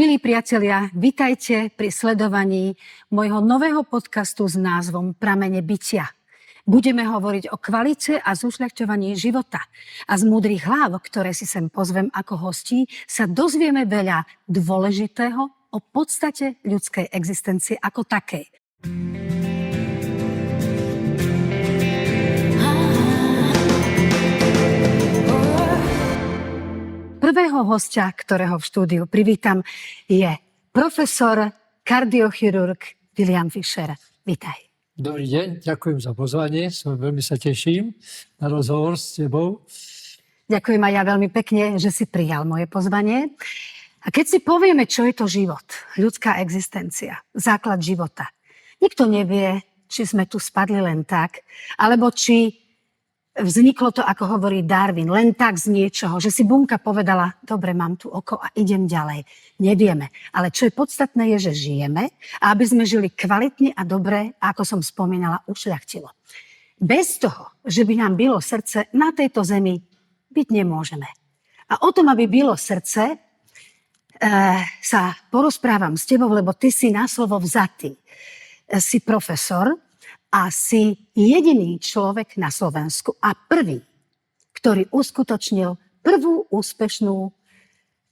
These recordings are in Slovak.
Milí priatelia, vitajte pri sledovaní môjho nového podcastu s názvom Pramene bytia. Budeme hovoriť o kvalite a zušľachťovaní života. A z múdrych hlav, ktoré si sem pozvem ako hostí, sa dozvieme veľa dôležitého o podstate ľudskej existencie ako takej. Prvého hostia, ktorého v štúdiu privítam, je profesor, kardiochirurg William Fischer. Vítaj. Dobrý deň, ďakujem za pozvanie. Veľmi sa teším na rozhovor s tebou. Ďakujem aj ja veľmi pekne, že si prijal moje pozvanie. A keď si povieme, čo je to život, ľudská existencia, základ života, nikto nevie, či sme tu spadli len tak, alebo či vzniklo to, ako hovorí Darwin, len tak z niečoho, že si bunka povedala, dobre, mám tu oko a idem ďalej. Nevieme. Ale čo je podstatné, je, že žijeme a aby sme žili kvalitne a dobre, ako som spomínala, ušľachtilo. Bez toho, že by nám bylo srdce, na tejto zemi byť nemôžeme. A o tom, aby bylo srdce, sa porozprávam s tebou, lebo ty si na slovo vzatý. Si profesor, a si jediný človek na Slovensku a prvý, ktorý uskutočnil prvú úspešnú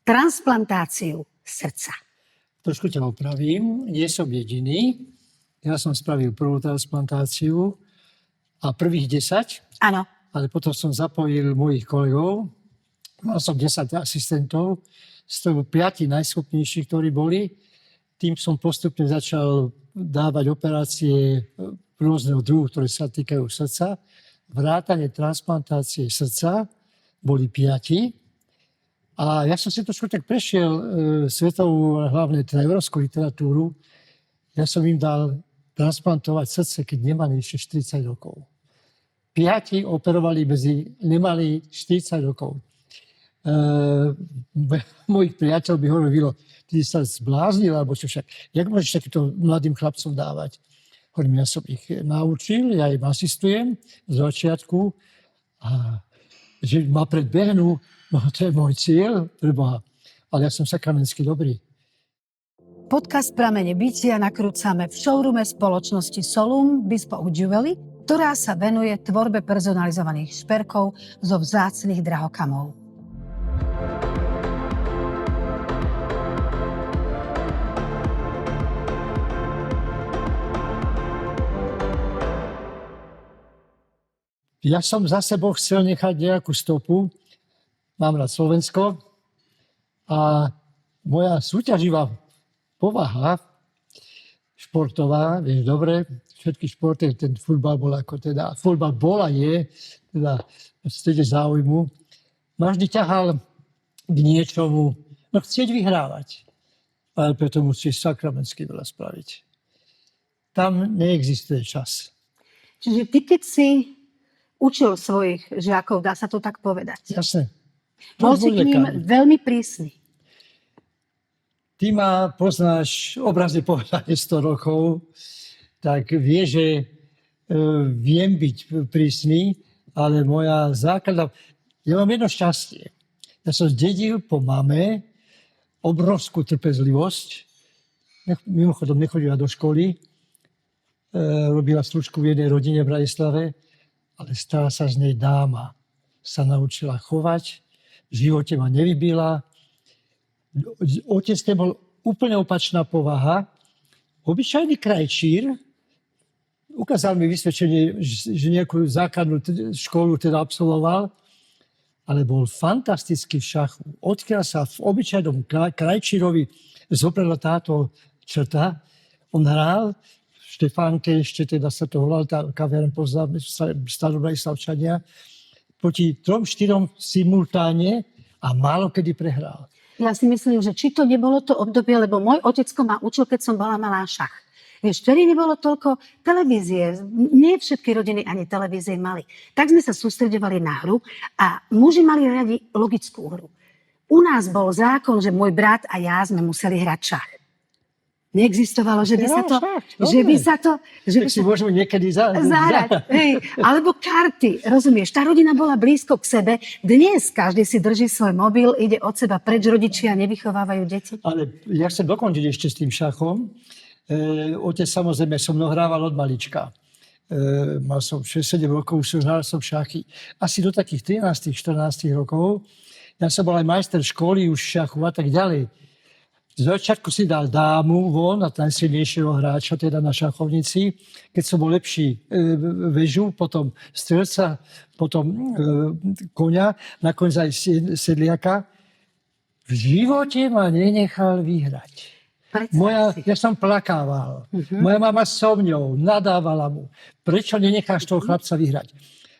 transplantáciu srdca. Trošku ťa opravím, nie som jediný. Ja som spravil prvú transplantáciu a prvých 10. Áno. Ale potom som zapojil mojich kolegov. Mal som 10 asistentov, z toho 5 najschopnejších, ktorí boli. Tým som postupne začal dávať operácie rôzneho druhu, ktoré sa týkajú srdca. Vrátane transplantácie srdca boli 5. A ja som si trošku tak prešiel svetovú, hlavne teda európsku literatúru. Ja som im dal transplantovať srdce, keď nemali ešte 40 rokov. 5 operovali nemali 40 rokov. Mojich priateľ by hovorilo, ty sa zbláznil, alebo čo však. Jak môžeš takýmto mladým chlapcom dávať? Hovorím, ja som ich naučil, ja im asistujem z začiatku a že ma predbehnú, no to je môj cieľ, preboha. Ale ja som sakramensky dobrý. Podcast Pramene bytia nakrúcame v showroome spoločnosti Solum Bespoke Jewelry, ktorá sa venuje tvorbe personalizovaných šperkov zo vzácnych drahokamov. Ja som za sebou chcel nechať nejakú stopu. Mám rád Slovensko a moja súťaživá povaha športová, vieš dobre, všetky športy, ten futbal bol ako teda, futbal bol a je, teda v strede záujmu, ma vždy ťahal k niečomu, no chcieť vyhrávať, ale preto musíš sakramensky veľa spraviť. Tam neexistuje čas. Čiže ty, keď si učil svojich žiakov, dá sa to tak povedať. Jasné. Bol si k ním veľmi prísny. Ty ma poznáš obrazne povedané 100 rokov, tak vie, že viem byť prísny, ale moja základná... Ja mám jedno šťastie. Ja som zdedil po mame obrovskú trpezlivosť. Mimochodom nechodila do školy. Robila služku v jednej rodine v Bratislave. Ale stala sa z nej dáma. Sa naučila chovať, v živote ma nevybila. Otec bol úplne opačná povaha. Obyčajný krajčír, ukázal mi vysvedčenie, že nejakú základnú školu teda absolvoval, ale bol fantastický v šachu. Odkiaľ sa v obyčajnom krajčírovi zobrala táto črta, on hral, Štefánke, ešte teda sa to volal, tá kaviareň poznáme, Starobratislavčania, proti 3-4 simultáne a málo kedy prehral. Ja si myslím, že či to nebolo to obdobie, lebo môj otecko ma učil, keď som bola malá šach. Vieš, vtedy nebolo toľko televízie, nie všetky rodiny ani televízie mali. Tak sme sa sústredovali na hru a muži mali radi logickú hru. U nás bol zákon, že môj brat a ja sme museli hrať šach. neexistovalo, že by sa to... však, že by sa to... Že by Tak si sa, môžeme niekedy zahrať. Hej. Alebo karty, rozumieš? Tá rodina bola blízko k sebe. Dnes každý si drží svoj mobil, ide od seba preč, rodičia nevychovávajú deti. Ale ja chcem dokončiť ešte s tým šachom. Otec samozrejme som hrával od malička. Mal som 6-7 rokov, už hral som šachy. Asi do takých 13-14 rokov. Ja som bol aj majster školy už šachu a tak ďalej. Z začiatku si dal dámu von a najsilnejšieho hráča, teda na šachovnici. Keď som bol lepší väžu, potom strelca, potom koňa, nakoniec aj sedliaka. V živote ma nenechal vyhrať. Ja som plakával. Moja mama so mňou nadávala mu. Prečo nenecháš toho chlapca vyhrať?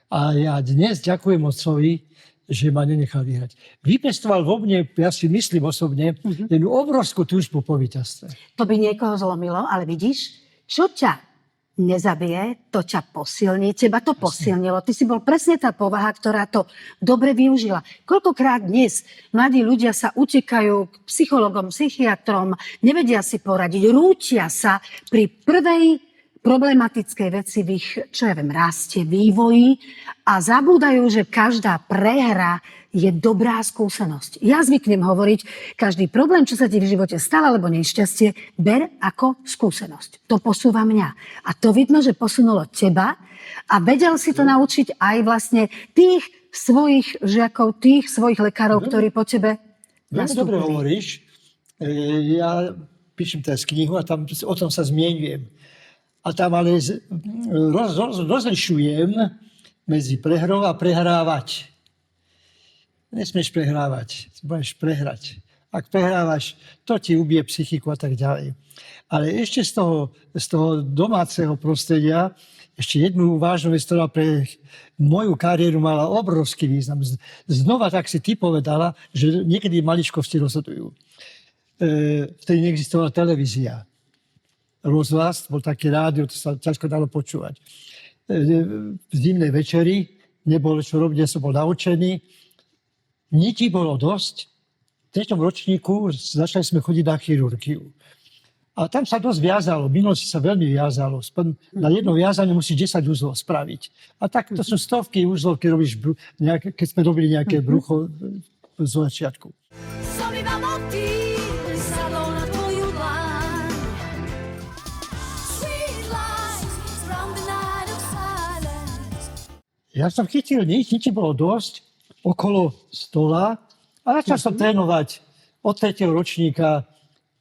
A ja dnes ďakujem otcovi, že ma nenechal vyhrať. Vypestoval vo mne, ja si myslím osobne, jednu obrovskú túžbu po víťazstve. To by niekoho zlomilo, ale vidíš, čo ťa nezabije, to ťa posilní. Teba to posilnilo. Ty si bol presne tá povaha, ktorá to dobre využila. Koľkokrát dnes mladí ľudia sa utekajú k psychologom, psychiatrom, nevedia si poradiť, rútia sa pri prvej problematickej veci v ich, čo ja viem, raste, vývoji a zabúdajú, že každá prehra je dobrá skúsenosť. Ja zvyknem hovoriť, každý problém, čo sa ti v živote stal, alebo nešťastie, ber ako skúsenosť. To posúva mňa. A to vidno, že posunulo teba a vedel si to naučiť aj vlastne tých svojich žiakov, tých svojich lekárov, ktorí po tebe Veľmi dobre nastúpili. hovoríš. Ja píšem teraz knihu a tam o tom sa zmieňujem. A tam ale rozlišujem medzi prehrou a prehrávať. Nesmieš prehrávať, budeš prehrať. Ak prehrávaš, to ti ubije psychiku a tak ďalej. Ale ešte z toho domáceho prostredia, ešte jednu vážnu vec, ktorá pre moju kariéru mala obrovský význam. Znova tak si ty povedala, že niekedy maličkosti rozhodujú. Vtedy neexistovala televízia. Rozhlas, bol také rádio, to sa ťažko dalo počúvať. V zimnej večeri nebolo čo robiť, ja som bol naučený. Niti bolo dosť. V 3. ročníku začali sme chodiť na chirurgiu. A tam sa dosť viazalo, v minulosti sa veľmi viazalo. Na jedno viazanie musíš 10 uzlov spraviť. A tak to sú stovky uzlov, keď sme robili nejaké brucho z začiatku. Ja som chytil nič bolo dosť okolo stola a začal som trénovať od 3. ročníka.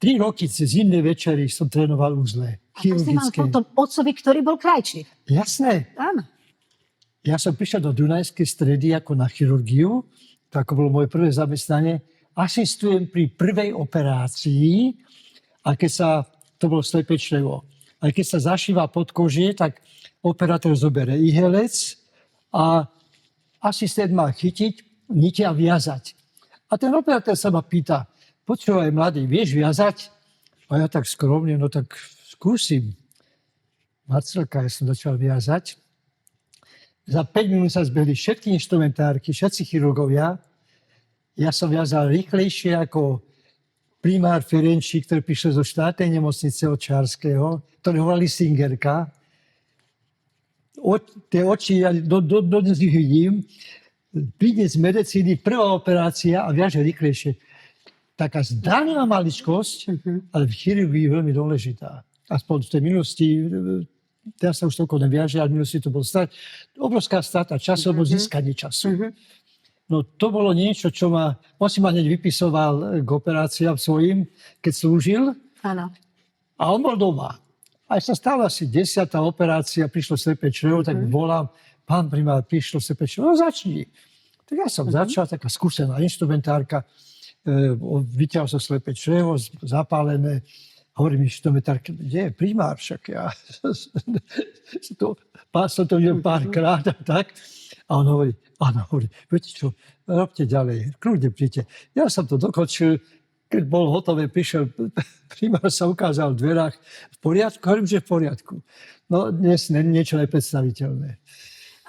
3 roky cez zimné večery som trénoval uzle. A to si mal potom otcovi, ktorý bol krajčí. Jasné. Áno. Ja som prišiel do Dunajskej stredy ako na chirurgiu. To ako bolo moje prvé zamestnanie. Asistujem pri prvej operácii a keď sa, to bolo slepé črevo, a keď sa zašíva pod kožie, tak operátor zobere ihelec a asistent má chytiť, niti a viazať. A ten operátor sa ma pýta, počúvaj mladý, vieš viazať? A ja tak skromne, no tak skúsim. Marcelka, ja som začal viazať. Za 5 minút sa zbehli všetky inštrumentárky, všetci chirurgovia. Ja som viazal rýchlejšie ako primár Ferenčík, ktorý prišiel zo štátnej nemocnice od Čárskeho, ktorý volali Singerka. Tie oči, ja dodnes ich vidím. Príde z medicíny, prvá operácia a viaže rýchlejšie. Taká zdanlivá maličkosť, ale v chirurgii je veľmi dôležitá. Aspoň v tej minulosti, teraz sa už toľko neviaže, ale v minulosti to bol obrovská strata času, alebo získanie času. No to bolo niečo, čo on si ma hneď vypisoval k operáciám svojim, keď slúžil. Áno. A on bol doma. Aj sa stala asi 10. operácia, prišlo slepé črevo, tak volám, pán primár, prišlo slepé črevo, no začni. Tak ja som začal, taká skúsená instrumentárka, vyťahol som slepé črevo, zapálené. Hovorí mi instrumentárka, kde je primár, však ja som to videl párkrát a tak. A on hovorí, viete čo, robte ďalej, kľudne príďte. Ja som to dokončil, keď bol hotové, prišiel, primár sa ukázal v dverách, v poriadku, hovorím, že v poriadku. No dnes niečo nepredstaviteľné.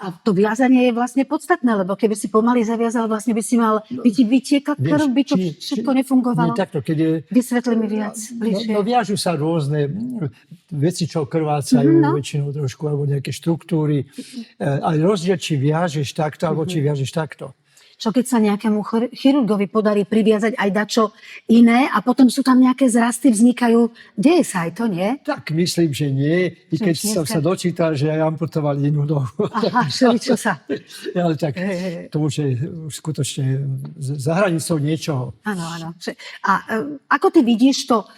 A to viazanie je vlastne podstatné, lebo keby si pomaly zaviazal, vlastne by si mal, by ti vytiekla krv, by to všetko nefungovalo. Nie takto, keď je... Vysvetli mi viac, bližšie. No viažu sa rôzne veci, čo krvácajú, väčšinou trošku, alebo nejaké štruktúry. Aj rozdiel, či viažeš takto, alebo či viažeš takto. Čo keď sa nejakému chirurgovi podarí priviazať aj dačo iné a potom sú tam nejaké zrasty, vznikajú. Deje sa aj to, nie? Tak myslím, že nie. I keď som sa dočítal, že aj amputovali inú nohu. Aha, všeličo sa. Ale tak to už je skutočne za hranicou niečoho. Áno, áno. A ako ty vidíš to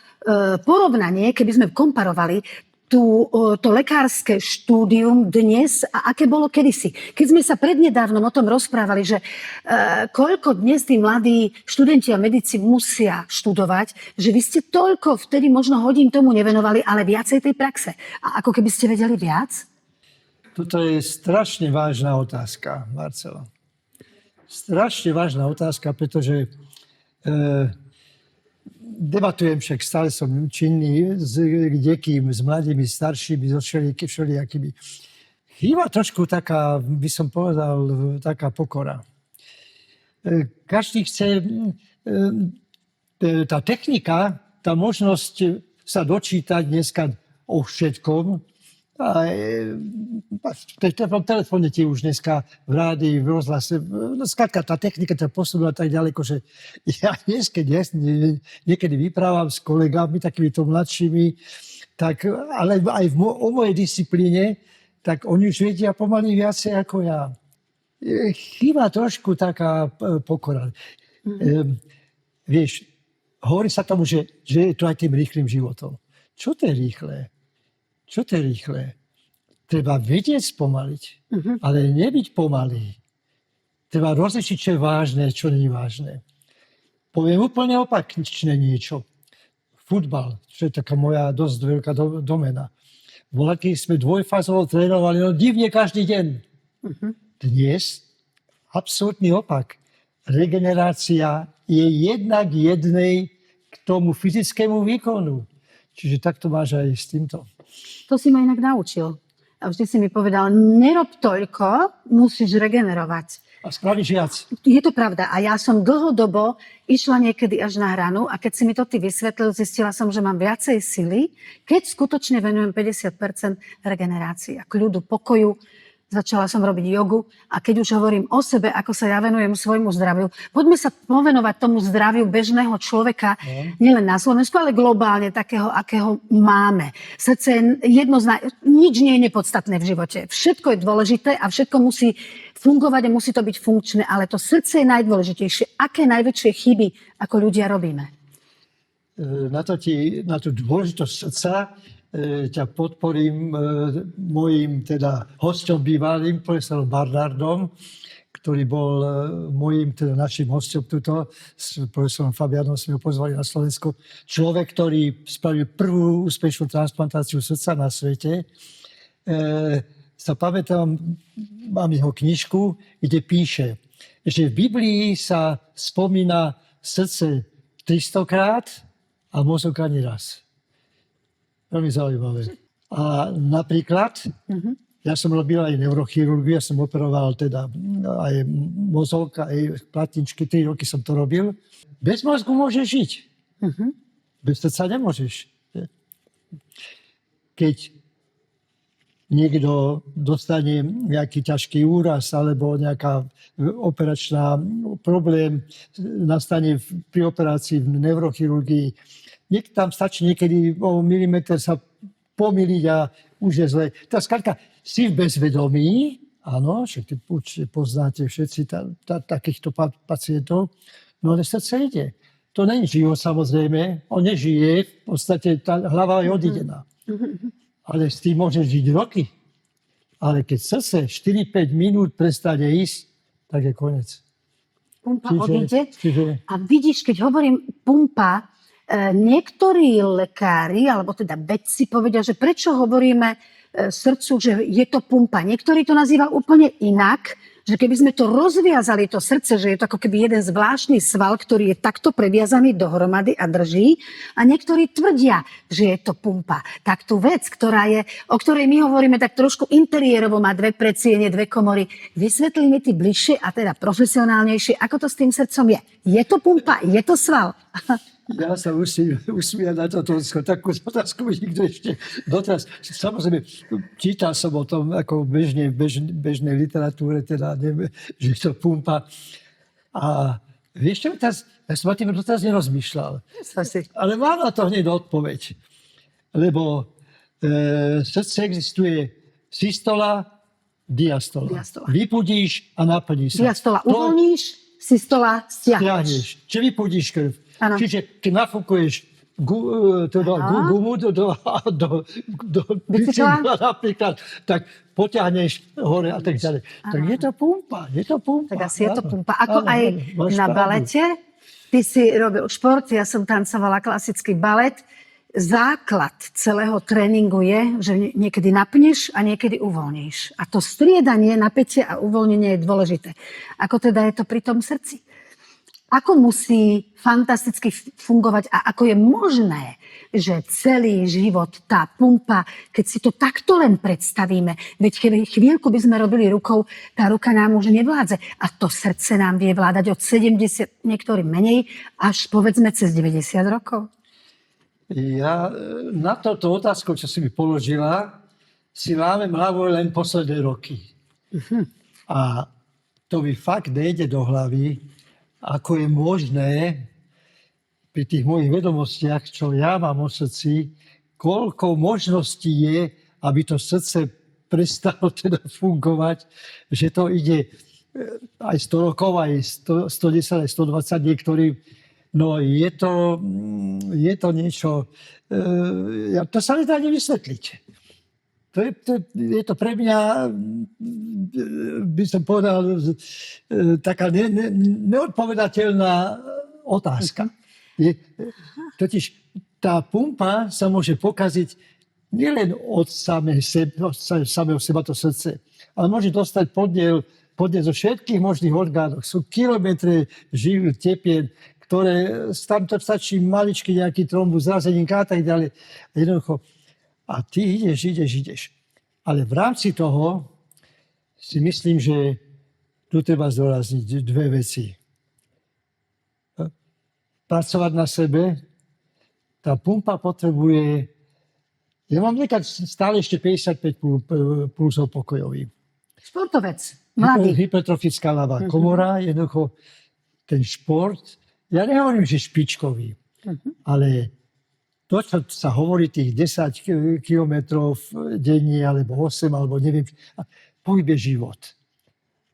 porovnanie, keby sme komparovali to lekárske štúdium dnes a aké bolo kedysi. Keď sme sa prednedávnom o tom rozprávali, že koľko dnes tí mladí študenti a medici musia študovať, že vy ste toľko vtedy možno hodín tomu nevenovali, ale viacej tej praxe. A ako keby ste vedeli viac? Toto je strašne vážna otázka, Marcela. Strašne vážna otázka, pretože debatujem, však stále som činný s kdekým, s mladými, staršími, so všelijakými. Chýba trošku taká, by som povedal, taká pokora. Každý chce, tá technika, tá možnosť sa dočítať dneska o všetkom, v telefóne ti už dneska v rádiu, v rozhlase, no skladka, tá technika ťa posunula tak ďaleko, že ja dnes, keď niekedy vyprávam s kolegami, takými to mladšími, tak, ale aj o mojej disciplíne, tak oni už vedia pomaly viacej ako ja. Chýba trošku taká pokora. Vieš, hovorí sa tomu, že je to aj tým rýchlým životom. Čo to je rýchle? Čo to je rýchle? Treba vedieť spomaliť, ale nebyť pomalý. Treba rozlišiť, čo je vážne, čo nie je vážne. Poviem úplne opačne niečo. Futbal, čo je taká moja dosť veľká domena. Voľaký sme dvojfázovo trénovali, no divne každý deň. Dnes absolútny opak. Regenerácia je jednak jednej k tomu fyzickému výkonu. Čiže takto máš aj s týmto. To si ma inak naučil. A vždy si mi povedal, nerob toľko, musíš regenerovať. A spravíš viac. Je to pravda. A ja som dlhodobo išla niekedy až na hranu a keď si mi to ty vysvetlil, zistila som, že mám viacej sily, keď skutočne venujem 50% regenerácii a kľudu, pokoju. Začala som robiť jogu a keď už hovorím o sebe, ako sa ja venujem svojmu zdraviu, poďme sa povenovať tomu zdraviu bežného človeka, nielen na Slovensku, ale globálne takého, akého máme. Srdce je nič nie je nepodstatné v živote. Všetko je dôležité a všetko musí fungovať a musí to byť funkčné, ale to srdce je najdôležitejšie. Aké najväčšie chyby ako ľudia robíme? Na tú dôležitosť srdca ťa podporím mojim teda hosťom bývalým, profesorom Barnardom, ktorý bol mojim, teda našim hosťom tuto, s profesorom Fabianom sme ho pozvali na Slovensko. Človek, ktorý spravil prvú úspešnú transplantáciu srdca na svete. Sa pamätám, mám jeho knižku, kde píše, že v Biblii sa spomína srdce 300-krát a mozog ani raz. Veľmi zaujímavé. A napríklad, ja som robil aj neurochirurgiu, ja som operoval teda aj mozog, aj platničky, 3 roky som to robil. Bez mozgu môžeš žiť. Bez srdca nemôžeš. Keď niekto dostane nejaký ťažký úraz alebo nejaká operačná problém nastane pri operácii v neurochirurgii, tam stačí niekedy o milimeter sa pomýliť a už je zle. Tá skrátka, si v bezvedomí, áno, však určite poznáte všetci takýchto pacientov, no ale srdce ide. To není život samozrejme, on nežije, v podstate tá hlava je odidená. Ale s tým môžeš žiť roky. Ale keď srdce 4-5 minút prestane ísť, tak je koniec. Pumpa odíde. A vidíš, keď hovorím pumpa, niektorí lekári, alebo teda vedci povedia, že prečo hovoríme srdcu, že je to pumpa. Niektorí to nazývajú úplne inak, Že keby sme to rozviazali, to srdce, že je to ako keby jeden zvláštny sval, ktorý je takto previazaný dohromady a drží. A niektorí tvrdia, že je to pumpa. Tak tú vec, o ktorej my hovoríme tak trošku interiérovo, má 2 predsiene, 2 komory. Vysvetli mi ty bližšie a teda profesionálnejšie, ako to s tým srdcom je. Je to pumpa? Je to sval? Ja sa musím usmiať na toto, takú otázku mi nikto ešte doteraz. Samozrejme, čítal som o tom ako v bežnej literatúre, teda neviem, že je to pumpa. A vieš čo, ja som o tým doteraz nerozmýšľal. Ale mám na to hneď odpoveď. Lebo srdce existuje systola, diastola. Vypudíš a naplní sa. Diastola uvoľníš, systola stiahneš. Čiže vypudíš krv. Ano. Čiže keď nafúkuješ gumu do bicykla napríklad, tak potiahneš hore a tak ďalej. Tak je to pumpa. Tak asi je to pumpa. Ako aj na balete. Ty si robil šport, ja som tancovala klasický balet. Základ celého tréningu je, že niekedy napneš a niekedy uvoľníš. A to striedanie, napätie a uvoľnenie je dôležité. Ako teda je to pri tom srdci? Ako musí fantasticky fungovať a ako je možné, že celý život, tá pumpa, keď si to takto len predstavíme, veď chvíľku by sme robili rukou, tá ruka nám už nevládze a to srdce nám vie vládať od 70, niektorým menej, až povedzme cez 90 rokov. Ja na toto otázku, čo si mi položila, si lámem hlavu len posledné roky. A to mi fakt nejde do hlavy, ako je možné pri tých mojich vedomostiach, čo ja mám o srdci, koľko možností je, aby to srdce prestalo teda fungovať, že to ide aj 100 rokov, aj 110, aj 120 niektorí. No je to niečo, to sa nedá ani vysvetliť. Je to pre mňa, by som povedal, taká neodpovedateľná otázka. Totiž tá pumpa sa môže pokaziť nielen od samého seba to srdce, ale môže dostať poddiel zo všetkých možných orgánov. Sú kilometre živých tepien, ktoré tam to stačí maličký nejaký trombus, zrazeninka a tak ďalej. Jednoducho. A ty ideš. Ale v rámci toho si myslím, že tu treba zdôrazniť 2 veci. Pracovať na sebe. Tá pumpa potrebuje... Ja mám stále ešte 55 pulsov pokojový. Športovec, mladý. Hypertrofická ľavá komora, jednoducho ten šport. Ja nehovorím, že špičkový, ale to, čo sa hovorí, tých 10 kilometrov denne, alebo 8, alebo neviem, pohyb je život.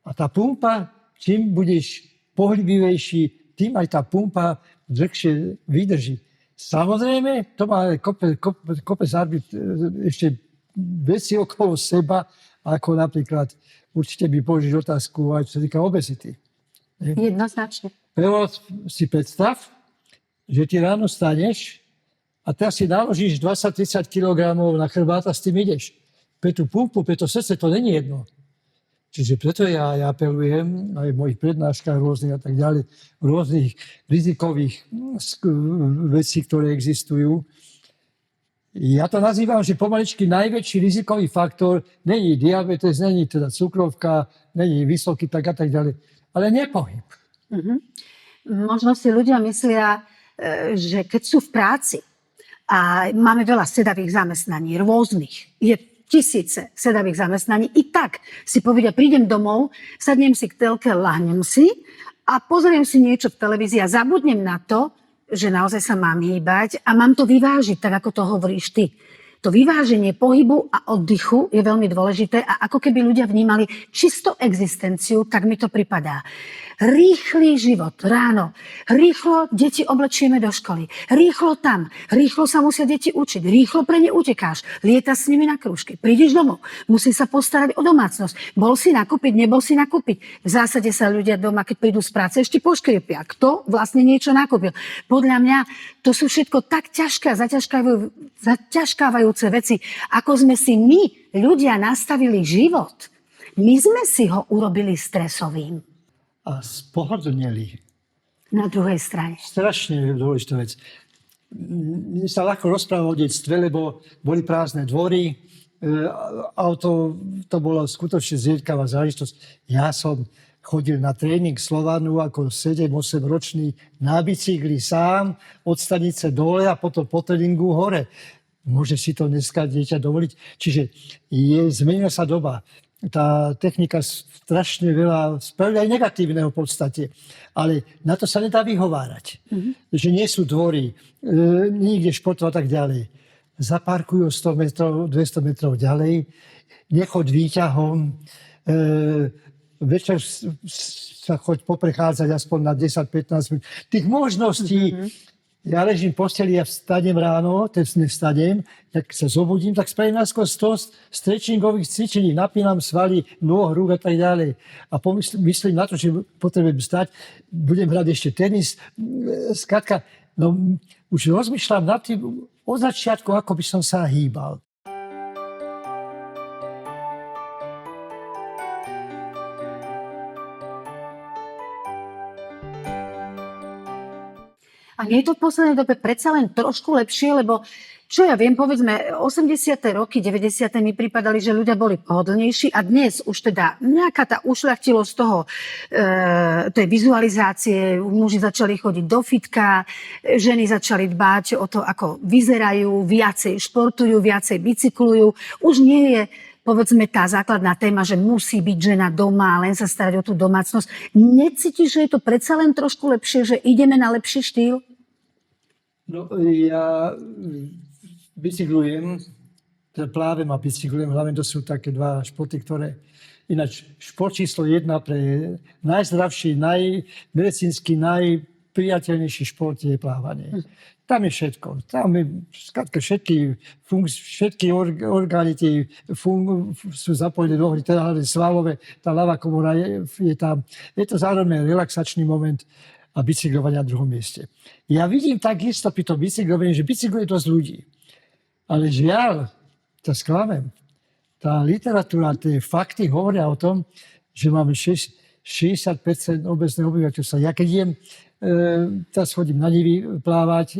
A tá pumpa, čím budeš pohyblivejší, tým aj tá pumpa dlhšie vydrží. Samozrejme, to má kopec ešte veci okolo seba, ako napríklad, určite by položíš otázku aj čo sa týka obezity. Jednoznačne. Prvo si predstav, že ty ráno staneš, a teraz si naložíš 20-30 kg na chrbát a s tým ideš. Pre tú pumpu, pre to srdce to není jedno. Čiže preto ja apelujem aj v mojich prednáškach rôznych a tak ďalej, rôznych rizikových vecí, ktoré existujú. Ja to nazývam, že pomaličky najväčší rizikový faktor není diabetes, není teda cukrovka, není vysoký tak a tak ďalej, ale nepohyb. Možno si ľudia myslia, že keď sú v práci, a máme veľa sedavých zamestnaní, rôznych. Je tisíce sedavých zamestnaní. I tak si povedia, prídem domov, sadnem si k telke, lahnem si a pozriem si niečo v televízii a zabudnem na to, že naozaj sa mám hýbať a mám to vyvážiť, tak ako to hovoríš ty. To vyváženie pohybu a oddychu je veľmi dôležité a ako keby ľudia vnímali čisto existenciu, tak mi to pripadá. Rýchly život ráno, rýchlo deti oblečieme do školy, rýchlo tam, rýchlo sa musia deti učiť, rýchlo pre ne utekáš, lieta s nimi na krúžky, prídeš domov, musí sa postarať o domácnosť, bol si nakúpiť, nebol si nakúpiť. V zásade sa ľudia doma, keď prídu z práce, ešte poškriepia, kto vlastne niečo nakúpil. Podľa mňa to sú všetko tak ťažké a zaťažkávajúce veci, ako sme si my, ľudia, nastavili život. My sme si ho urobili stresovým. A spohodlneli. Na druhej strane. Strašne dôležitá vec. Mne sa ľahko rozpráva o detstve, lebo boli prázdne dvory, auto, to bola skutočne zriedkavá záležitosť. Ja som chodil na tréning Slovanu ako 7-8 ročný na bicykli sám, od stanice dole a potom po tréningu hore. Môže si to dneska dieťa dovoliť. Čiže zmenila sa doba. Tá technika strašne veľa spravila aj negatívneho v podstate. Ale na to sa nedá vyhovárať. Že nie sú dvory, nikde športov a tak ďalej. Zaparkujú 100 metrov, 200 metrov ďalej, nechod výťahom, večer sa choď poprechádzať aspoň na 10-15 minút. Tých možností, ja ležím v posteli a vstanem ráno, vstanem, tak sa zobudím, tak spravím najskôr 100 stretchingových cvičení, napínam svaly, nôh, rúk a tak ďalej. A myslím na to, že potrebujem stať, budem hrať ešte tenis. Skrátka, no, už rozmýšľam nad tým od začiatku, ako by som sa hýbal. A nie je to v poslednej dobe predsa len trošku lepšie, lebo čo ja viem, povedzme, 80. roky, 90. mi pripadali, že ľudia boli pohodlnejší a dnes už teda nejaká tá ušľachtilosť toho, tej vizualizácie, muži začali chodiť do fitka, ženy začali dbať o to, ako vyzerajú, viacej športujú, viacej bicyklujú. Už nie je, povedzme, tá základná téma, že musí byť žena doma, len sa starať o tú domácnosť. Necítiš, že je to predsa len trošku lepšie, že ideme na lepší štýl? No, ja bicyklujem, plávem a bicyklujem, hlavne to sú také dva športy, ktoré ináč šport číslo 1 pre najzdravší, medicínsky najpriateľnejší šport je plávanie. Tam je všetko. Tam je všetky orgány sú zapojené do hry, teda svalové, tá ľavá komora je tam. Je to zároveň relaxačný moment a bicyklovanie na druhom mieste. Ja vidím takisto pri tom bicyklovaní, že bicykluje dosť ľudí. Ale žiaľ, to sklamem. Tá literatúra, tie fakty hovoria o tom, že máme 60% obecného obyvateľstva. Ja keď idem, teraz chodím na Nivy plávať,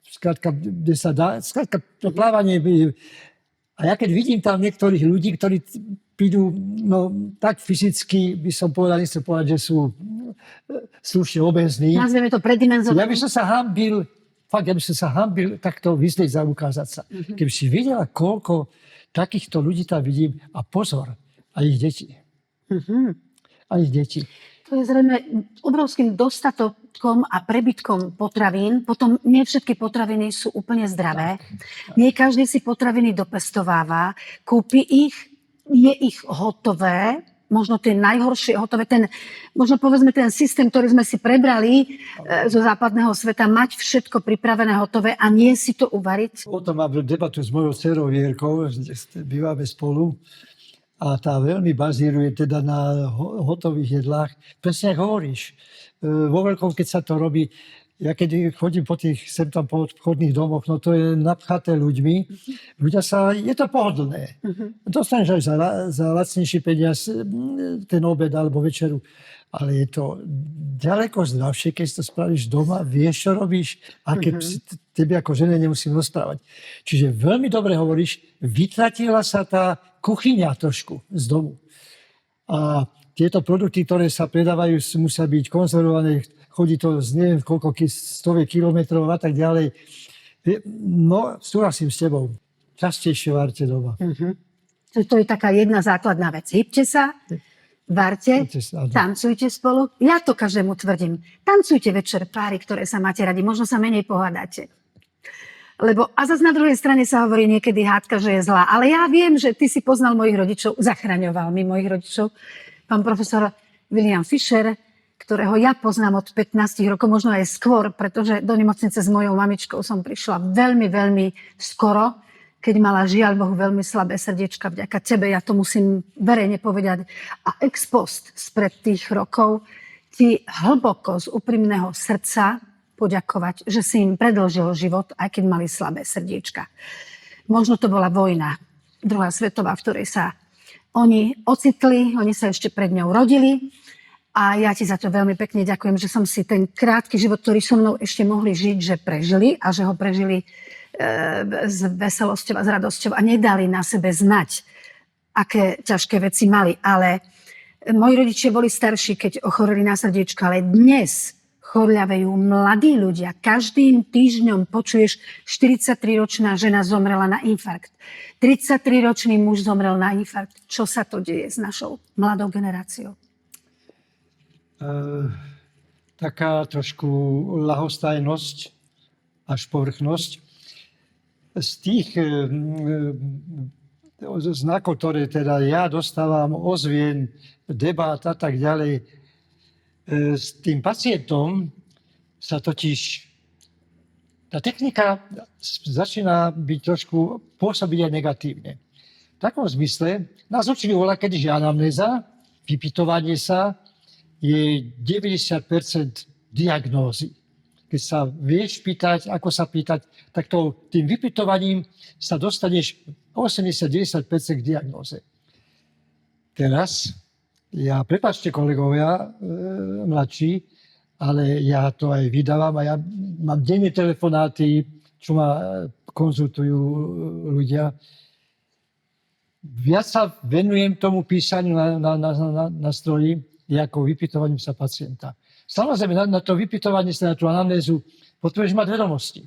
skrátka, kde sa dá, skrátka, to plávanie. A ja keď vidím tam niektorých ľudí, ktorí prídu, no tak fyzicky by som povedal, nechcem povedať, že sú slušne obézní. Nazvieme to predimenzované. Ja by som sa hanbil takto vyzlieť za ukázať sa. Keby si videla, koľko takýchto ľudí tam vidím, a pozor, a ich deti. A ich deti. To je zrejme obrovským dostatkom a prebytkom potravín. Potom nie všetky potraviny sú úplne zdravé. Nie každý si potraviny dopestováva, kúpi ich, je ich hotové, možno tie najhoršie hotové, možno povedzme ten systém, ktorý sme si prebrali zo západného sveta, mať všetko pripravené, hotové a nie si to uvariť. O tom mám debatu s mojou dcerou Vierkou, bývame spolu. A tá veľmi bazíruje teda na hotových jedlách. Presne ako hovoríš. Vo veľkom, keď sa to robí, ja keď chodím po tých sem tam po obchodných domoch, no to je napchaté ľuďmi. Je to pohodlné. Dostaneš aj za lacnejší peniaz ten obed alebo večeru. Ale je to ďaleko zdravšie, keď si to spravíš doma, vieš, čo robíš, a keď tebe ako žene nemusím rozprávať. Čiže veľmi dobre hovoríš, vytratila sa tá kuchyňa trošku z domu. A tieto produkty, ktoré sa predávajú, musia byť konzervované, chodí to z neviem koľko stoviek kilometrov a tak ďalej. No, súhlasím s tebou. Častejšie varte doma. To je taká jedna základná vec. Hybte sa, varte, tancujte spolu. Ja to každému tvrdím. Tancujte večer páry, ktoré sa máte radi. Možno sa menej pohádate. Lebo, a zase na druhej strane sa hovorí niekedy hádka, že je zlá. Ale ja viem, že ty si poznal mojich rodičov, zachraňoval mi mojich rodičov. Pán profesor William Fisher, ktorého ja poznám od 15 rokov, možno aj skôr, pretože do nemocnice s mojou mamičkou som prišla veľmi, veľmi skoro, keď mala žiaľ Bohu veľmi slabé srdiečka. Vďaka tebe, ja to musím verejne povedať. A ex post spred tých rokov ti hlboko z úprimného srdca poďakovať, že si im predĺžil život, aj keď mali slabé srdiečka. Možno to bola vojna, druhá svetová, v ktorej sa Oni sa ešte pred ňou rodili a ja ti za to veľmi pekne ďakujem, že som si ten krátky život, ktorý so mnou ešte mohli žiť, že prežili a že ho prežili s veselosťou a s radosťou a nedali na sebe znať, aké ťažké veci mali. Ale moji rodičia boli starší, keď ochoreli na srdiečko, ale dnes chorľavejú mladí ľudia. Každým týždňom počuješ, 43-ročná žena zomrela na infarkt. 33-ročný muž zomrel na infarkt. Čo sa to deje s našou mladou generáciou? Taká trošku ľahostajnosť až povrchnosť. Z tých znakov, ktoré teda ja dostávam, ozvien, debát a tak ďalej, s tým pacientom sa totiž tá technika začína byť trošku pôsobiť aj negatívne. V takom zmysle nás učili voľakedy, že anamnéza, vypytovanie sa, je 90% diagnózy. Keď sa vieš pýtať, ako sa pýtať, tak tým vypytovaním sa dostaneš 80-90% k diagnóze. Teraz, prepáčte kolegovia mladší, ale ja to aj vydávam a ja mám denné telefonáty, čo ma konzultujú ľudia. Viac sa venujem tomu písaniu na stroji, ako vypytovaniu sa pacienta. Samozrejme, na to vypytovanie sa, na tú anamnézu, potrebuješ mať vedomosti.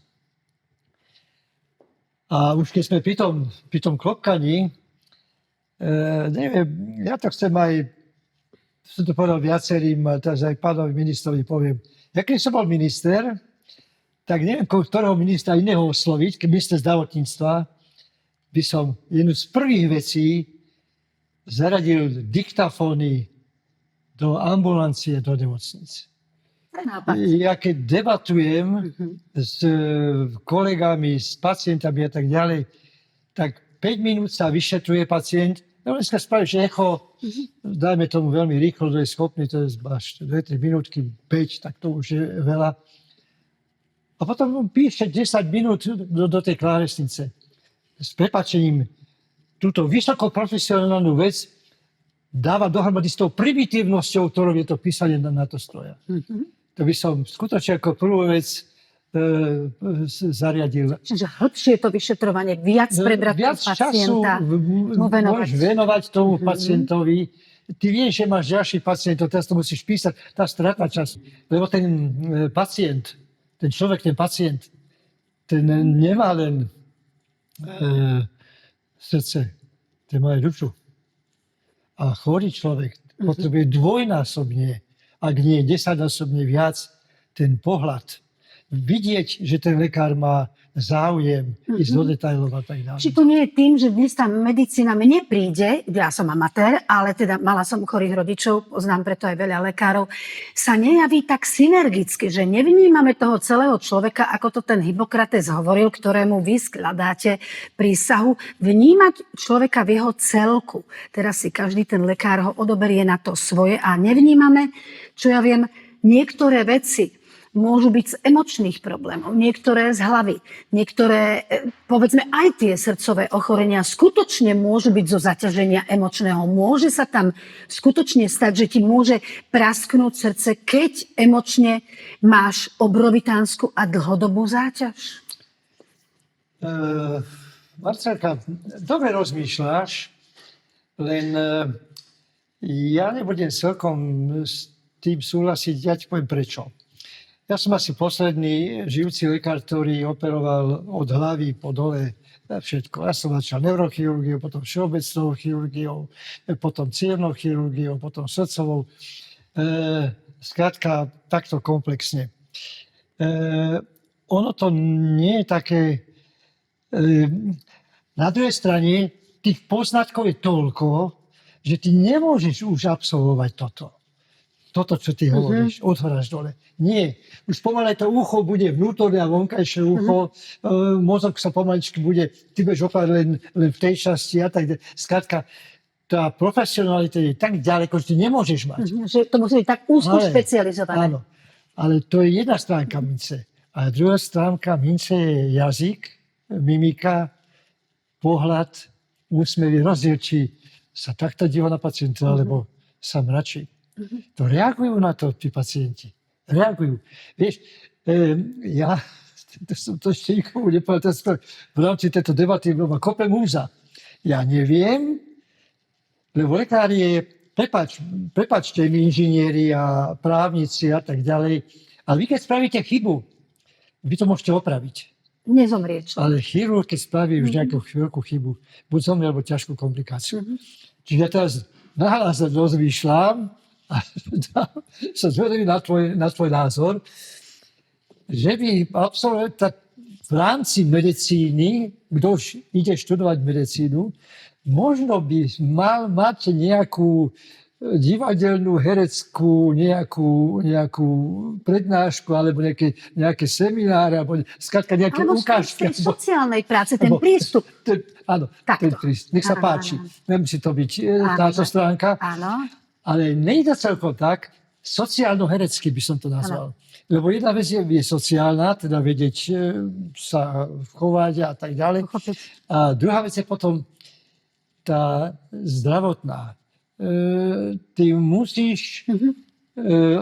A už keď sme pri tom klopkaní, neviem, ja to chcem aj, som to povedal viacerým, takže aj pánovi ministrovi poviem. Ja keď som bol minister, tak neviem, ktorého ministra iného osloviť, keď minister zdravotníctva, by som jednu z prvých vecí zaradil diktafóny do ambulancie, do nemocnice. Ja keď debatujem s kolegami, s pacientami a tak ďalej, tak 5 minút sa vyšetruje pacient. No dneska spravíš echo, dajme tomu veľmi rýchlo, kto je schopný, to je až 2-3 minútky, 5, tak to už je veľa. A potom píše 10 minút do tej klávesnice. S prepáčením túto vysoko profesionálnu vec dáva dohromady s tou primitívnosťou, ktorou je to písanie na to stroja. To by som skutočne ako prvú vec zariadil. Čiže hĺbšie to vyšetrovanie, viac prebrať viac pacienta. Času môžeš venovať tomu pacientovi. Ty vieš, že máš ďalší pacientov, teraz to musíš písať, tá strata času. Lebo ten pacient, ten pacient, ten nemá len srdce, ten má aj dušu. A chorý človek potrebuje dvojnásobne, ak nie 10-násobne viac, ten pohľad. Vidieť, že ten lekár má záujem, ísť do detailov a tak ďalej. Či to nie je tým, že dnes tá medicína mne príde, ja som amatér, ale teda mala som chorých rodičov, poznám preto aj veľa lekárov, sa nejaví tak synergicky, že nevnímame toho celého človeka, ako to ten Hippokrates hovoril, ktorému vy skladáte prísahu, vnímať človeka v jeho celku. Teraz si každý ten lekár ho odoberie na to svoje a nevnímame, čo ja viem, niektoré veci môžu byť z emočných problémov, niektoré z hlavy, niektoré, povedzme, aj tie srdcové ochorenia skutočne môžu byť zo zaťaženia emočného. Môže sa tam skutočne stať, že ti môže prasknúť srdce, keď emočne máš obrovitánsku a dlhodobú záťaž? Marcelka, dobre rozmýšľaš, len ja nebudem celkom s tým súhlasiť, ja ti poviem prečo. Ja som asi posledný žijúci lekár, ktorý operoval od hlavy po dole všetko. Ja som začal neurochirurgiou, potom všeobecnou chirurgiou, potom cievnou chirurgiou, potom srdcovou. Skrátka, takto komplexne. Ono to nie je také... Na druhej strane, tých poznatkov je toľko, že ty nemôžeš už absolvovať toto, čo ty hovoríš, od hora až dole. Nie. Už pomaly to ucho bude vnútorné a vonkajšie ucho, mozog sa pomaličky bude, ty budeš operať len v tej časti a tak ďalej. Skrátka, tá profesionalita je tak ďaleko, že ty nemôžeš mať. Že to musí byť tak úzko špecializované. Áno. Ale to je jedna stránka mince. A druhá stránka mince je jazyk, mimika, pohľad, úsmev, rozdiel, či sa takto díva na pacienta, lebo sa mračí. To reagujú na to tí pacienti. Reagujú. Vieš, ja som to ešte nikomu nepovedal, v rámci tejto debaty ma kope múza. Ja neviem, lebo lekár je, prepáčte mi inžinieri a právnici a tak ďalej, ale vy keď spravíte chybu, vy to môžete opraviť. Nezomrie človek. Ale chirurg, keď spraví už nejakú veľkú chybu, buď zomrie, alebo ťažkú komplikáciu. Čiže ja teraz nahlas rozmýšľam a sa zvedem na tvoj názor, že by absolvent v rámci medicíny, kto už ide študovať medicínu, možno by mal mať nejakú divadelnú, hereckú, nejakú prednášku, alebo nejaké semináre, alebo skrátka nejaké ukážky. Alebo sociálnej práce, ten prístup. Áno, ten prístup. Nech sa páči. Nemusí to byť táto stránka. Áno. Ale nejde celkom tak, sociálno-herecky by som to nazval. Lebo jedna vec je sociálna, teda vedieť sa chovať a tak ďalej. A druhá vec je potom tá zdravotná. Ty musíš,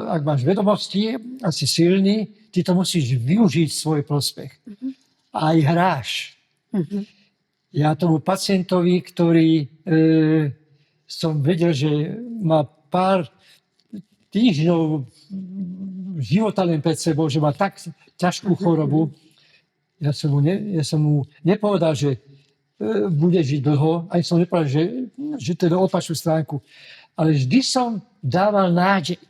ak máš vedomosti, asi silný, ty to musíš využiť svoj prospech. A aj hráš. Ja tomu pacientovi, ktorý som vedel, že má pár týždňov života len pred sebou, že má tak ťažkú chorobu, ja som mu nepovedal, že bude žiť dlho, ani som nepovedal, že to je do opačnú stránku. Ale vždy som dával nádej.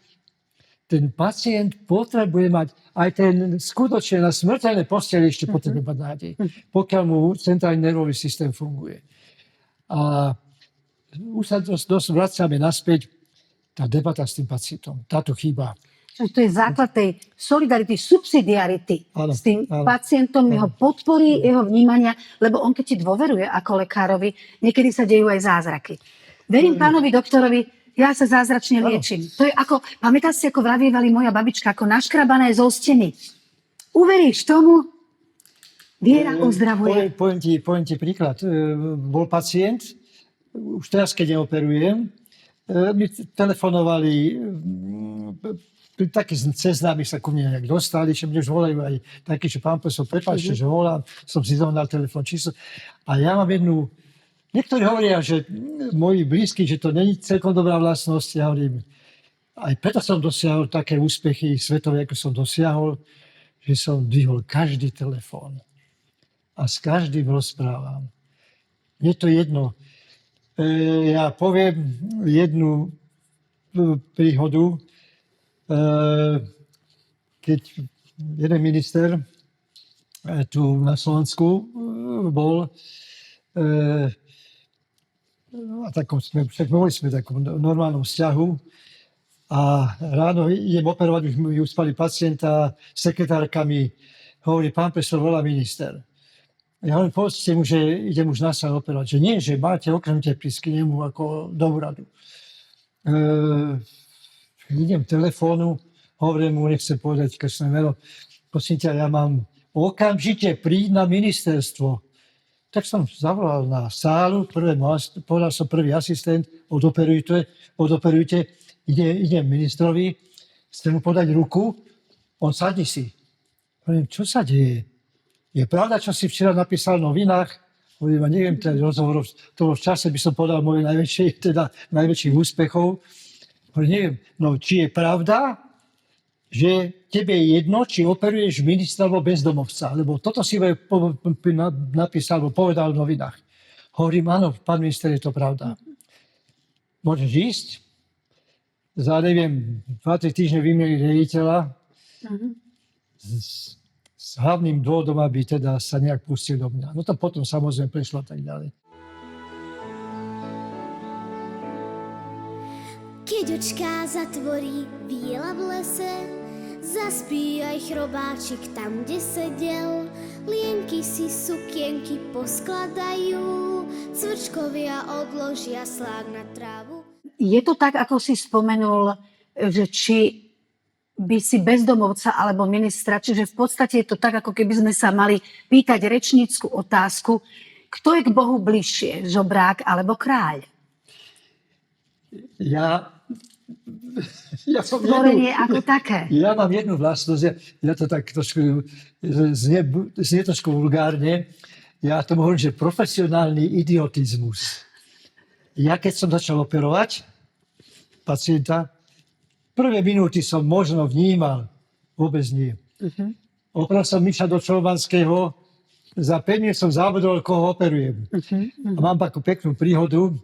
Ten pacient potrebuje mať, aj ten skutočne na smrteľnej posteli ešte potrebuje mať nádej, pokiaľ mu centrálny nervový systém funguje. A už sa dosť vracame naspäť, tá debata s tým pacientom, táto chyba. Čiže to je základ tej solidarity, subsidiarity s tým pacientom, jeho podpory, jeho vnímania, lebo on keď ti dôveruje ako lekárovi, niekedy sa dejú aj zázraky. Verím pánovi doktorovi, ja sa zázračne liečím. To je ako, pamätáš si, ako vravievali moja babička, ako naškrabané zo steny. Uveríš tomu, viera ozdravuje. Poviem ti príklad. Bol pacient, už teraz, keď neoperujem, mi telefonovali, takí ceznámi sa ku mne nejak dostali, že mne už volajú aj takí, že pán profesor, prepáčte, že volám, som si zohnal telefón číslo. A ja mám niektorí hovoria, že moji blízky, že to není celkom dobrá vlastnosť. Ja hovorím, aj preto som dosiahol také úspechy svetové, ako som dosiahol, že som dvihol každý telefón. A s každým rozprávam. Je to jedno. Ja poviem jednu príhodu, keď jeden minister tu na Slovensku bol a mohli sme v takom normálnom vzťahu a ráno idem operovať, už uspali pacienta, sekretárka mi hovorí, pán profesor, volá minister. Ja hovorím, povedzte mu, že idem už na sa operovať. Že nie, že máte okamžite prísť k nemu ako dobrú radu. Idem telefónu, hovorím mu, nechcem povedať krstné meno. Prosím ťa, ja mám okamžite prísť na ministerstvo. Tak som zavolal na sálu, povedal som prvý asistent, odoperujte, idem ministrovi, chcem mu podať ruku, on sadni si. Hovorím, čo sa deje? Je pravda, čo si včera napísal v novinách? Hovorím, neviem, ten rozhovor, v čase by som podal moje najväčších úspechov. Hovorím, neviem, no či je pravda, že tebe je jedno, či operuješ ministra alebo bezdomovca, lebo toto si napísal alebo povedal v novinách. Hovorím, áno, pán minister, je to pravda. Môžeš ísť? Za, neviem, 2-3 týždne vymenili riaditeľa s hlavným dôvodom, aby teda sa nejak pustil do mňa. No to potom samozrejme prešlo a tak ďalej. Keď očká zatvorí biela v lese, zaspí aj chrobáčik tam, kde sedel. Lienky si sukienky poskladajú, cvrčkovia odložia slák na trávu. Je to tak, ako si spomenul, že či by si bezdomovca alebo ministra, čiže v podstate je to tak, ako keby sme sa mali pýtať rečnícku otázku, kto je k Bohu bližšie, žobrák alebo kráľ? Ja som Stvorenie ako také. Ja mám jednu vlastnosť, ja to tak trošku znie trošku vulgárne, ja tomu hovorím, že profesionálny idiotizmus. Ja keď som začal operovať pacienta, prvé minúty som možno vnímal, vôbec nie. Operoval som Miša do Čolbanského, za 5 minút som zabudol, koho operujem. A mám takú peknú príhodu.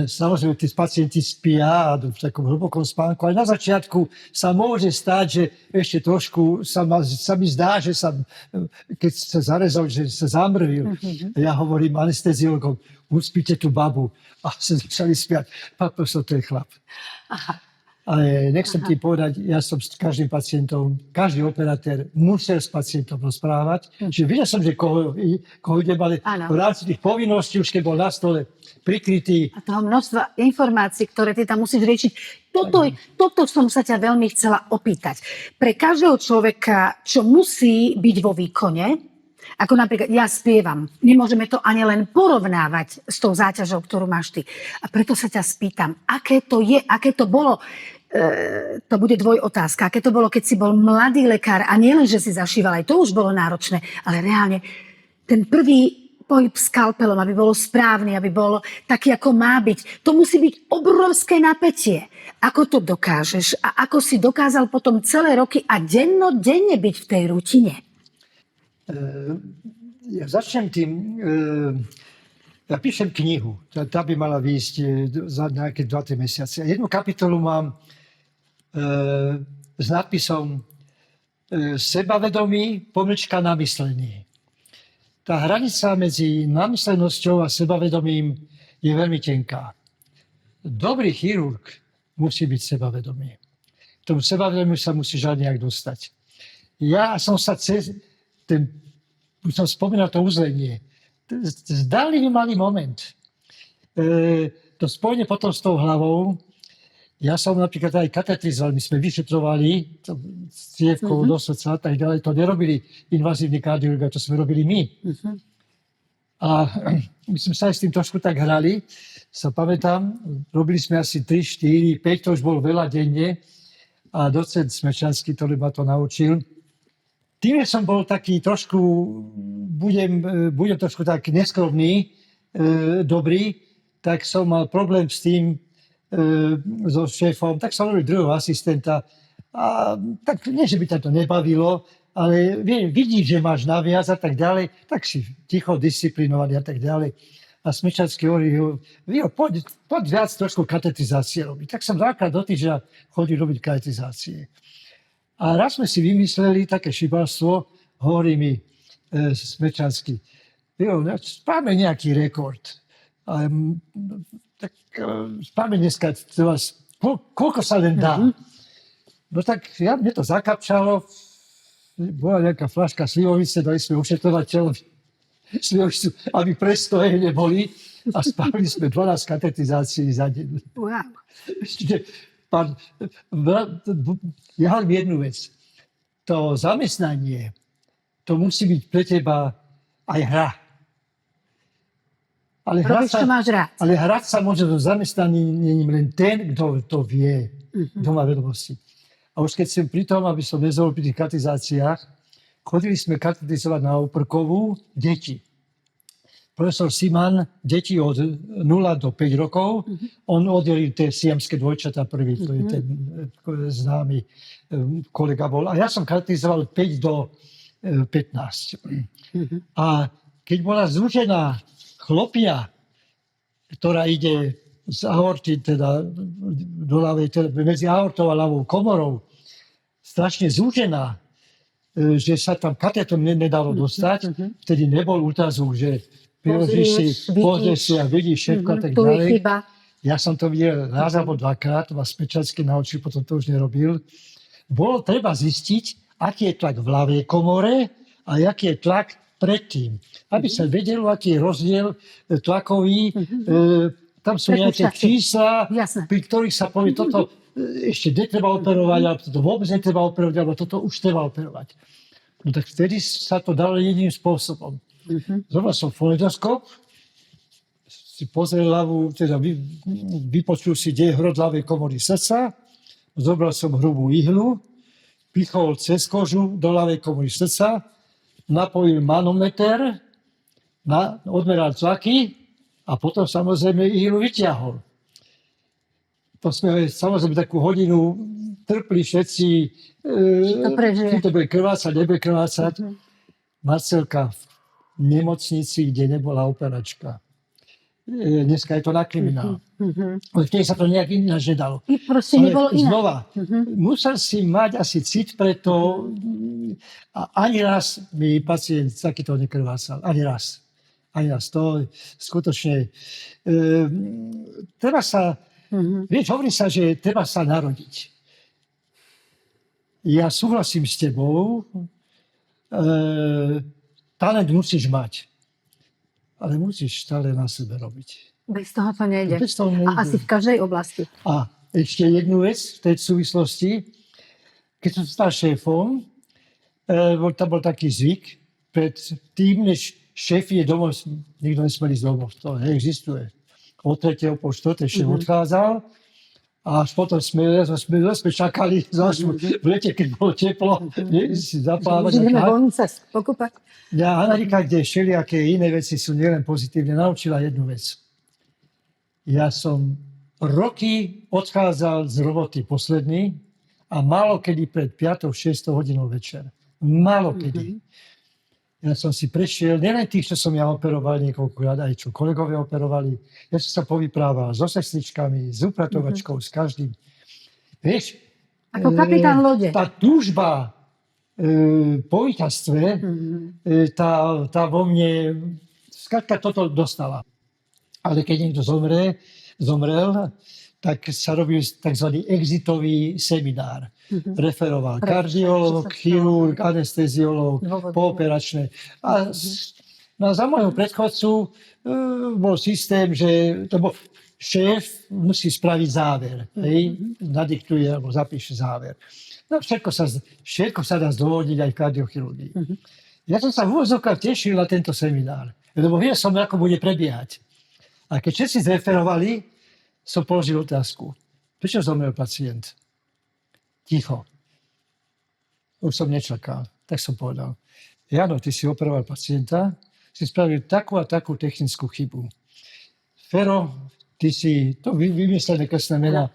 Samozrejme, tí pacienti spia v takom hlbokom spánku, ale na začiatku sa môže stať, že ešte trošku sa mi zdá, že keď sa zarezal, že sa zamrvil. Ja hovorím anesteziologom, uspíte tú babu. A sa začali spiať. Pán profesor, to je chlap. Aha. Ale nechcem ti povedať, ja som s každým pacientom, každý operatér musel s pacientom rozprávať. Čiže videl som, že koho ide, ale v rámci tých povinností, už keď bol na stole prikrytý. A toho množstva informácií, ktoré ty tam musíš riešiť. Toto som sa ťa veľmi chcela opýtať. Pre každého človeka, čo musí byť vo výkone, ako napríklad ja spievam, nemôžeme to ani len porovnávať s tou záťažou, ktorú máš ty. A preto sa ťa spýtam, aké to je, aké to bolo, to bude otázka, aké to bolo, keď si bol mladý lekár a nielen, že si zašíval, aj to už bolo náročné, ale reálne ten prvý pohyb skalpelom, aby bolo správny, aby bol taký, ako má byť. To musí byť obrovské napätie. Ako to dokážeš a ako si dokázal potom celé roky a dennodenne byť v tej rutine? Ja začnem tým, ja píšem knihu, tá by mala výjsť za nejaké 2-3 mesiace. Jednu kapitolu mám s nadpisom sebavedomí, namyslený. Tá hranica medzi namyslenosťou a sebavedomím je veľmi tenká. Dobrý chirurg musí byť sebavedomý. K tomu sebavedomiu sa musí žiaľ nejak dostať. Ja som sa už som spomínal to uzlenie. Zdánlivý malý moment. To spojenie potom s tou hlavou. Ja som napríklad aj katetrizoval, my sme vyšetrovali cievkou do srdca a tak ďalej. To nerobili invazívni kardiológovia, to sme robili my. A my sme sa aj s tým trošku tak hrali. Sa pamätám, robili sme asi 3, 4, 5, to už bolo veľa denne. A docent Smečanský, ktorý ma to naučil. Tým, že som bol taký trošku, budem trošku tak neskromný, dobrý, tak som mal problém s tým, so šéfom, tak som robil druhého asistenta. A tak nie, že by ťa to nebavilo, ale vidíš, že máš naviac a tak ďalej, tak si ticho, disciplinovaný a tak ďalej. A Smečanský hovorí, poď viac trošku katetrizácie robiť. Tak som 2-krát do týždňa chodil robiť katetrizácie. A raz sme si vymysleli také šibalstvo, hovorí mi Smečanský, spáme nejaký rekord. Tak spáme dneska, koľko sa len dá. No tak mne to zakapčalo, bola nejaká fľaška slivovice, dali sme ošetrovateľovi slivovicu, aby prestoje neboli a spávali sme 12 katetrizácií za deň. Wow. Ja hovorím jednu vec. To zamestnanie, to musí byť pre teba aj hra. Ale hrať sa môže do zamestnaním len ten, kto to vie, kto má vedomosti. A už keď som pri tom, aby som nezol pri tých katetrizáciách, chodili sme katedrizovať na Oprkovú deti. Profesor Siman, deti od 0 do 5 rokov, on oddelil tie siamské dvojčatá prvý, to je ten známy kolega bol. A ja som katetrizoval od 5 do 15. A keď bola zúžená chlopia, ktorá ide z aorty, teda do ľavej, teda medzi aortou a ľavou komorou, strašne zúžená, že sa tam katétom nedalo dostať, vtedy nebol ultrazvuk, že pozrieš si a vidíš všetko a tak ďalej. Ja som to videl raz alebo 2-krát, ma Smečanský naučil, potom to už nerobil. Bolo treba zistiť, aký je tlak v ľavej komore a aký je tlak predtým. Aby sa vedelo, aký je rozdiel tlakový. Tam sú nejaké čísla, pri ktorých sa povie, toto ešte netreba operovať, alebo toto vôbec netreba operovať, alebo toto už treba operovať. No tak vtedy sa to dalo jediným spôsobom. Zobral som fonendoskop, si pozrel ľavú, teda vypočul si, kde je hrot ľavej komory srdca, zobral som hrubú ihlu, pichol cez kožu do ľavej komory srdca, napojil manometer, odmeral tlaky a potom samozrejme ihlu vyťahol. To sme samozrejme takú hodinu trpli všetci, či to bude krvácať, nebude krvácať. Marcelka v nemocnici, kde nebola operačka. Dneska je to na kriminál. Vtedy sa to nejak ináč nedalo. Proste nebolo inak. Znova, musel si mať asi cit pre to. A ani raz mi pacient takýto nekrvácal. Ani raz. To skutočne... treba sa... Vieš, hovorí sa, že treba sa narodiť. Ja súhlasím s tebou. Talent musíš mať. Ale musíš stále na sebe robiť. Bez toho to nejde. Bez toho nejde. A asi v každej oblasti. A ešte jednu vec v tej súvislosti. Keď som stal šéfom, tam bol taký zvyk, pred tým, než šéf je domov, nikto nesmel ísť domov. To neexistuje. O 3. po 4. šéf odchádzal a až potom sme čakali v lete, keď bolo teplo, si zaplávať. Ideme von sa pokúpať. Ja, Amerika, kde všelijaké iné veci sú nielen pozitívne, naučila jednu vec. Ja som roky odchádzal z roboty posledný a málo kedy pred 5-6 hodinou večer. Málo kedy. Ja som si prešiel, nielen tých, čo som ja operoval niekoľkokrát, aj čo kolegovia operovali. Ja som sa povyprával so sestričkami, s upratovačkou, s každým. Vieš, ako kapitán lode. Tá túžba po víťazstve, tá vo mne, skrátka toto dostala. Ale keď niekto zomrel, tak sa robil tzv. Exitový seminár. Referoval kardiológ, chirurg, anesteziológ, pooperačné. A za môjho predchodcu bol systém, že to bol šéf musí spraviť záver. Nadiktuje alebo zapíše záver. No všetko sa dá zdôvodniť aj v kardiochirurgii. Ja som sa v úvodzovkách tešil na tento seminár, lebo vedel som, ako bude prebiehať. A keď všetci zreferovali, som položil otázku. Prečo zomrel pacient? Ticho. Už som nečakal. Tak som povedal. Jano, ty si operoval pacienta, si spravil takú a takú technickú chybu. Fero, ty si, to vymyslené krstné mená,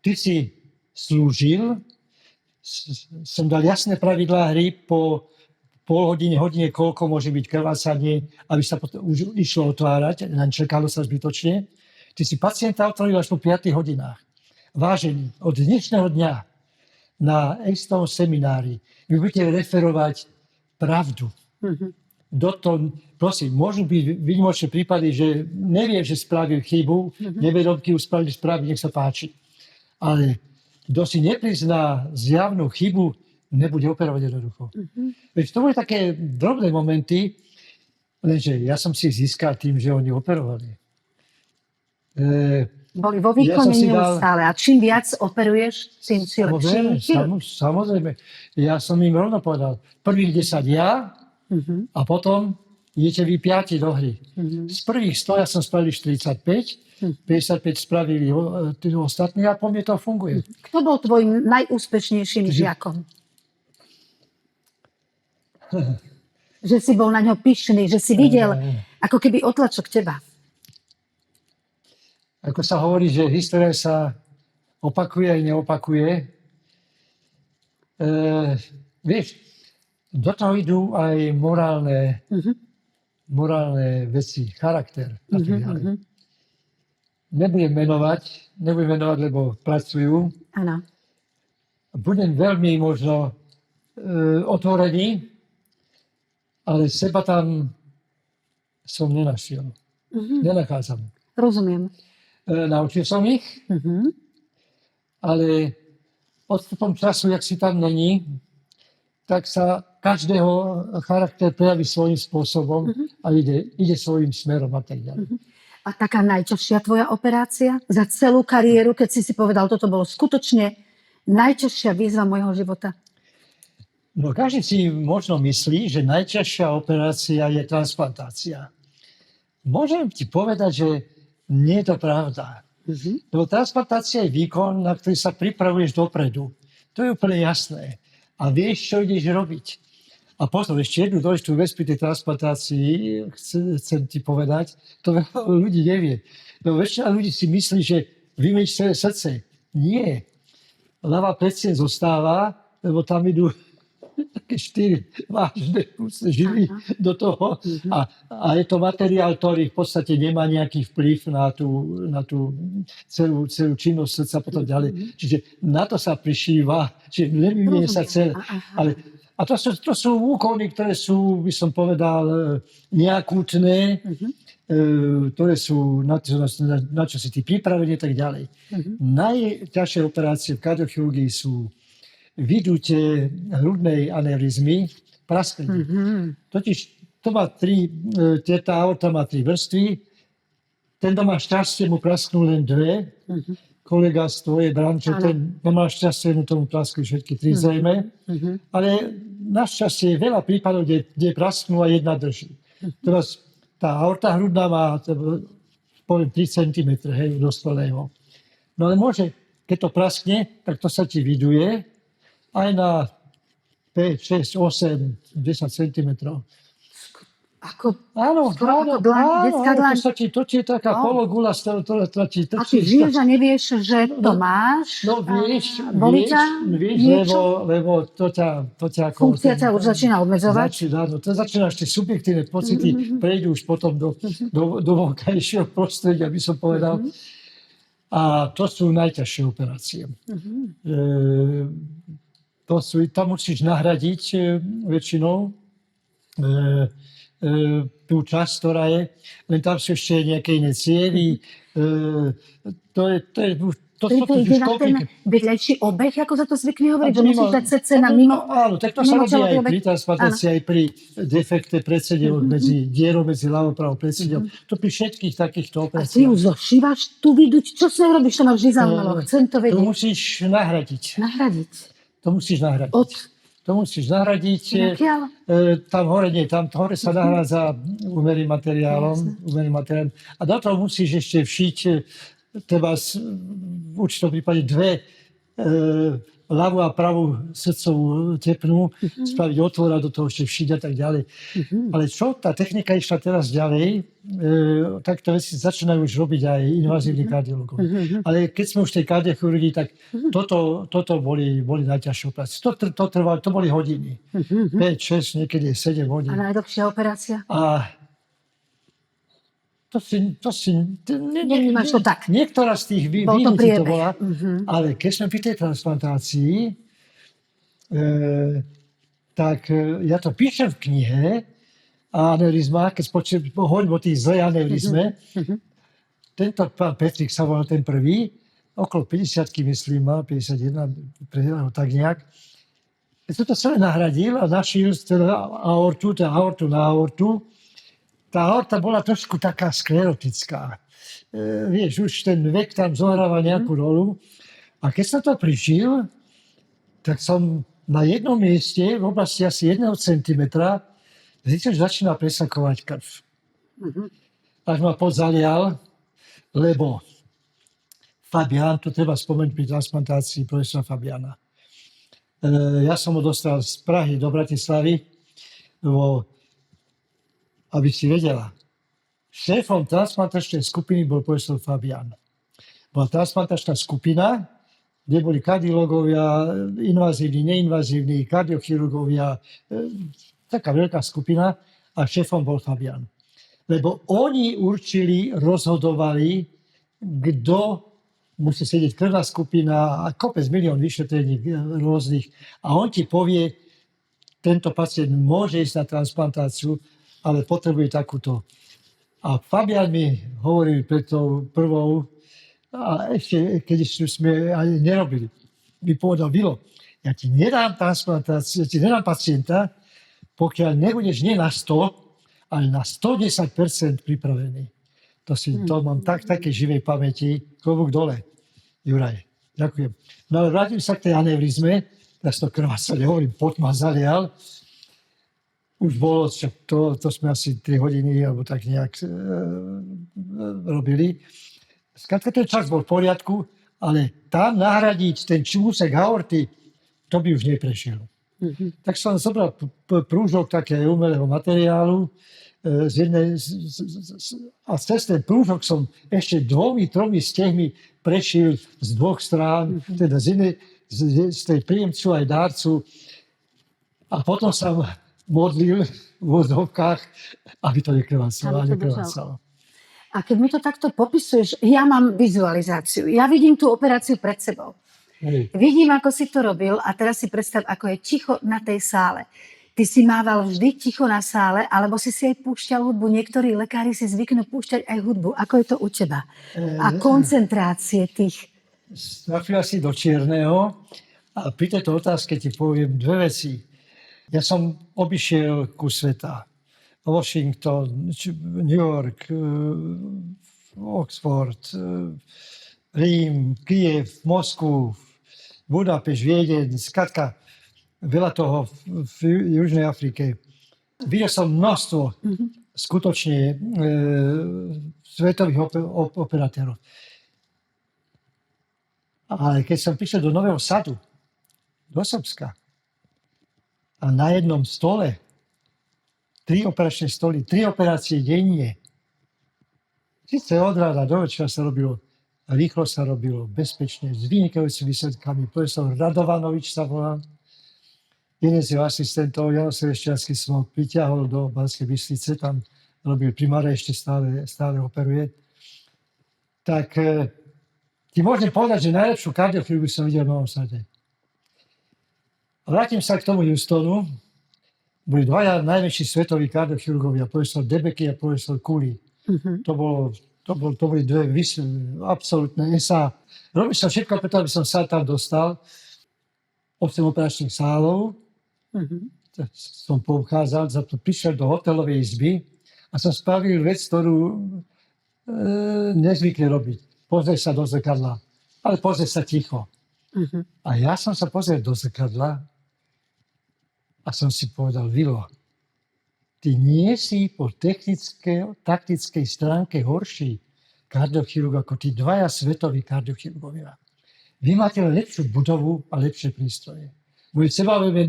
ty si slúžil, som dal jasné pravidlá hry po pol hodine, koľko môže byť krvácanie, aby sa potom už išlo otvárať, čakalo sa zbytočne. Ty si pacienta otvoril až po 5 hodinách. Vážený, od dnešného dňa na extovom seminári vy budete referovať pravdu. Prosím, môžu byť výnimočné prípady, že nevie, že spravil chybu, nevedomky už spravili správne, nech sa páči. Ale kto si neprizná zjavnú chybu, nebude operovať jednoducho. Veď to boli také drobné momenty, lenže ja som si získal tým, že oni operovali. Boli vo výkone neustále. A čím viac operuješ, tým si lepší. Samozrejme. Ja som im rovno povedal, prvých 10 ja a potom idete vy 5 do hry. Z prvých 100 ja som spravil 45, 55 spravili tí ostatní a po mne to funguje. Kto bol tvojim najúspešnejším žiakom? Že si bol na ňo pyšný, že si videl ako keby otlačok teba. Ako sa hovorí, že história sa opakuje aj neopakuje. Vieš, do toho idú aj morálne veci, charakter a tak ďalej. Nebudem menovať, lebo pracujú. Áno. Budem veľmi možno otvorený, ale seba tam som nenašiel. Nenachádzam. Rozumiem. Naučil som ich, ale odstupom času, jak si tam není, tak sa každého charakter prejaví svojím spôsobom a ide svojím smerom a tak ďalej. A taká najťažšia tvoja operácia za celú kariéru, keď si povedal, toto bolo skutočne najťažšia výzva mojho života? No každý si možno myslí, že najťažšia operácia je transplantácia. Môžem ti povedať, že nie je to pravda. Lebo transplantácia je výkon, na ktorý sa pripravuješ dopredu. To je úplne jasné. A vieš, čo ideš robiť. A potom ešte jednu dôležitú vec pri tej transplantácii chcem ti povedať, to veľa ľudí nevie. No väčšina ľudí si myslí, že vymeniť celé srdce. Nie. Ľavá predstieň zostáva, lebo tam idú také 4 vážne živy do toho. A je to materiál, ktorý v podstate nemá nejaký vplyv na tú celú činnosť srdca potom ďalej. Čiže na to sa prišíva, čiže nevyvinie sa celé. A to sú úkony, ktoré sú, by som povedal, neakútne, ktoré sú na čo si ty pripravený a tak ďalej. Najťažšie operácie v kardiochirurgii sú vydutie hrudnej aneurizmy, prasknenie. Totiž to má tá aorta má 3 vrstvy, ten, kto má šťastie, mu prasknú len 2, kolega z tvojej branže, ten má šťastie, mu tomu praskli všetky 3 zrejme, ale našťastie je veľa prípadov, kde prasknú a jedna drží. Teraz tá aorta hrudná má poviem 3 cm dospelého. No ale môže, keď to praskne, tak to sa ti viduje aj na 5, 6, 8, 10 cm. Áno, detská dlaň. To ti je taká pologula, ktorá ti trčí. A ty žiješ a nevieš, že to máš? No vieš, lebo to ťa funkcia ťa už začína obmedzovať? To začínaš tie subjektívne pocity, prejdú už potom do vonkajšieho prostredia, by som povedal. A to sú najťažšie operácie. Tam musíš nahradiť väčšinou tú časť, ktorá je, len tam sú ešte nejaké iné cievy. To sú ide na ten vedľajší obeh, ako sa to zvykne hovoriť, že musíš dať srdce na mimo. Áno, tak to sa robí aj pri transplantácii, aj pri defekte predsedov dierou medzi ľavou a pravou predsedou. To pri všetkých takýchto operáciách. A ty ju zošívaš, tú vyduť, čo sa robíš, to ma vždy zaujímalo. Chcem to vedieť. To musíš nahradiť. To musíš nahradiť. To musíš nahradiť. Tam hore sa nahrádza umelým materiálom. A do toho musíš ešte všíť treba v určitom prípade 2 ľavú a pravú srdcovú tepnu, spraviť otvor a do toho ešte všiť a tak ďalej. Ale čo tá technika išla teraz ďalej, takto veci začínajú už robiť aj invazívni kardiológovia. Ale keď sme už v tej kardiochirurgii, tak toto boli najťažšie operácie. To boli hodiny. 5, 6, niekedy 7 hodín. A najdlhšia operácia? A nevnímaš to tak. Niektorá z tých výnutí to bola, ale keď sme pri tej transplantácii, tak ja to píšem v knihe aneurizma, keď hovorím o tých zlej aneurizme. Tento pán Petrik sa volal ten prvý, okolo 50-ky myslím, 51, tak nejak. Keď som to celé nahradil a našiel aortu na aortu, tá aorta bola trošku taká sklerotická. Vieš, už ten vek tam zohráva nejakú rolu. A keď som to prišiel, tak som na jednom mieste, v oblasti asi 1 cm, zistil, že začína presakovať krv. Až ma podzalial, lebo Fabián, to treba spomenúť pri transplantácii profesora Fabiána. Ja som ho dostal z Prahy do Bratislavy, lebo aby si vedela, šéfom transplantačnej skupiny bol profesor Fabián. Bola transplantačná skupina, kde boli kardiológovia, invazívni, neinvazívni, kardiochirurgovia, taká veľká skupina a šéfom bol Fabián. Lebo oni určili, rozhodovali, kto musí sedieť krvná skupina a kopec milión vyšetrení rôznych. A on ti povie, tento pacient môže ísť na transplantáciu, ale potrebuje takúto. A Fabián mi hovoril pred tou prvou, a ešte, keď sme ani nerobili, mi povedal, Vilo, ja ti nedám transplantáciu, ja ti nedám pacienta, pokiaľ nebudeš nie na 100, ale na 110% pripravený. To mám také živej pamäti, klobúk dole. Juraj, ďakujem. No ale vrátim sa k tej aneurizme, teraz to krvácanie hovorím, pot ma zalial. už bolo, to sme asi 3 hodiny alebo tak nejak robili. Skrátka ten čas bol v poriadku, ale tam nahradiť ten úsek aorty, to by už neprešiel. Tak som zobral prúžok také umelého materiálu a cez ten prúžok som ešte 2-3 stehmi prešiel z 2 strán, teda z tej príjemcu aj dárcu. A potom sa modlil v vodzovkách, aby to nekrvácalo. A keď mi to takto popisuješ, ja mám vizualizáciu. Ja vidím tú operáciu pred sebou. Hej. Vidím, ako si to robil a teraz si predstav, ako je ticho na tej sále. Ty si mával vždy ticho na sále, alebo si aj púšťal hudbu. Niektorí lekári si zvyknú púšťať aj hudbu. Ako je to u teba? A koncentrácie tých... Trafila si do čierneho a pri tejto otázke ti poviem 2 veci. Ja som obišiel kus sveta. Washington, New York, Oxford, Rím, Kyjev, Moskvu, Budapešť, Viedeň, skrátka veľa toho v Južnej Afrike. Videl som množstvo skutočne svetových operatérov. Ale keď som prišiel do Nového Sadu, do Srbska, a na jednom stole 3 operačné stoly, 3 operácie denne. Sice od rána do večera sa robilo, rýchlo sa robilo, bezpečne, s vynikajúcimi výsledkami. Profesor Radovanovič sa volal, jeden z jeho asistentov, Jano Serešťanský, som ho pritiahol do Banskej Bystrice, tam robil primára, ešte stále operuje. Tak ti môžem povedať, že najlepšiu kardiochirurgiu som videl v Novom Sade. Vrátim sa k tomu Houstonu. Boli 2 najväčší svetoví kardiochirurgovia, profesor Debeke a profesor Cooley. To boli 2 absolútne SA. Robil som všetko, preto aby som sa tam dostal. 8 operačných sálov. Som poukázal, za to prišiel do hotelovej izby a som spravil vec, ktorú nezvykli robiť. Pozrie sa do zrkadla, ale pozrie sa ticho. A ja som sa pozrel do zrkadla a som si povedal, Vilo, ty nie si po taktickej stránke horší kardiochirurg ako tí 2 svetoví kardiochirurgovia. Vy máte lepšiu budovu a lepšie prístroje. Moje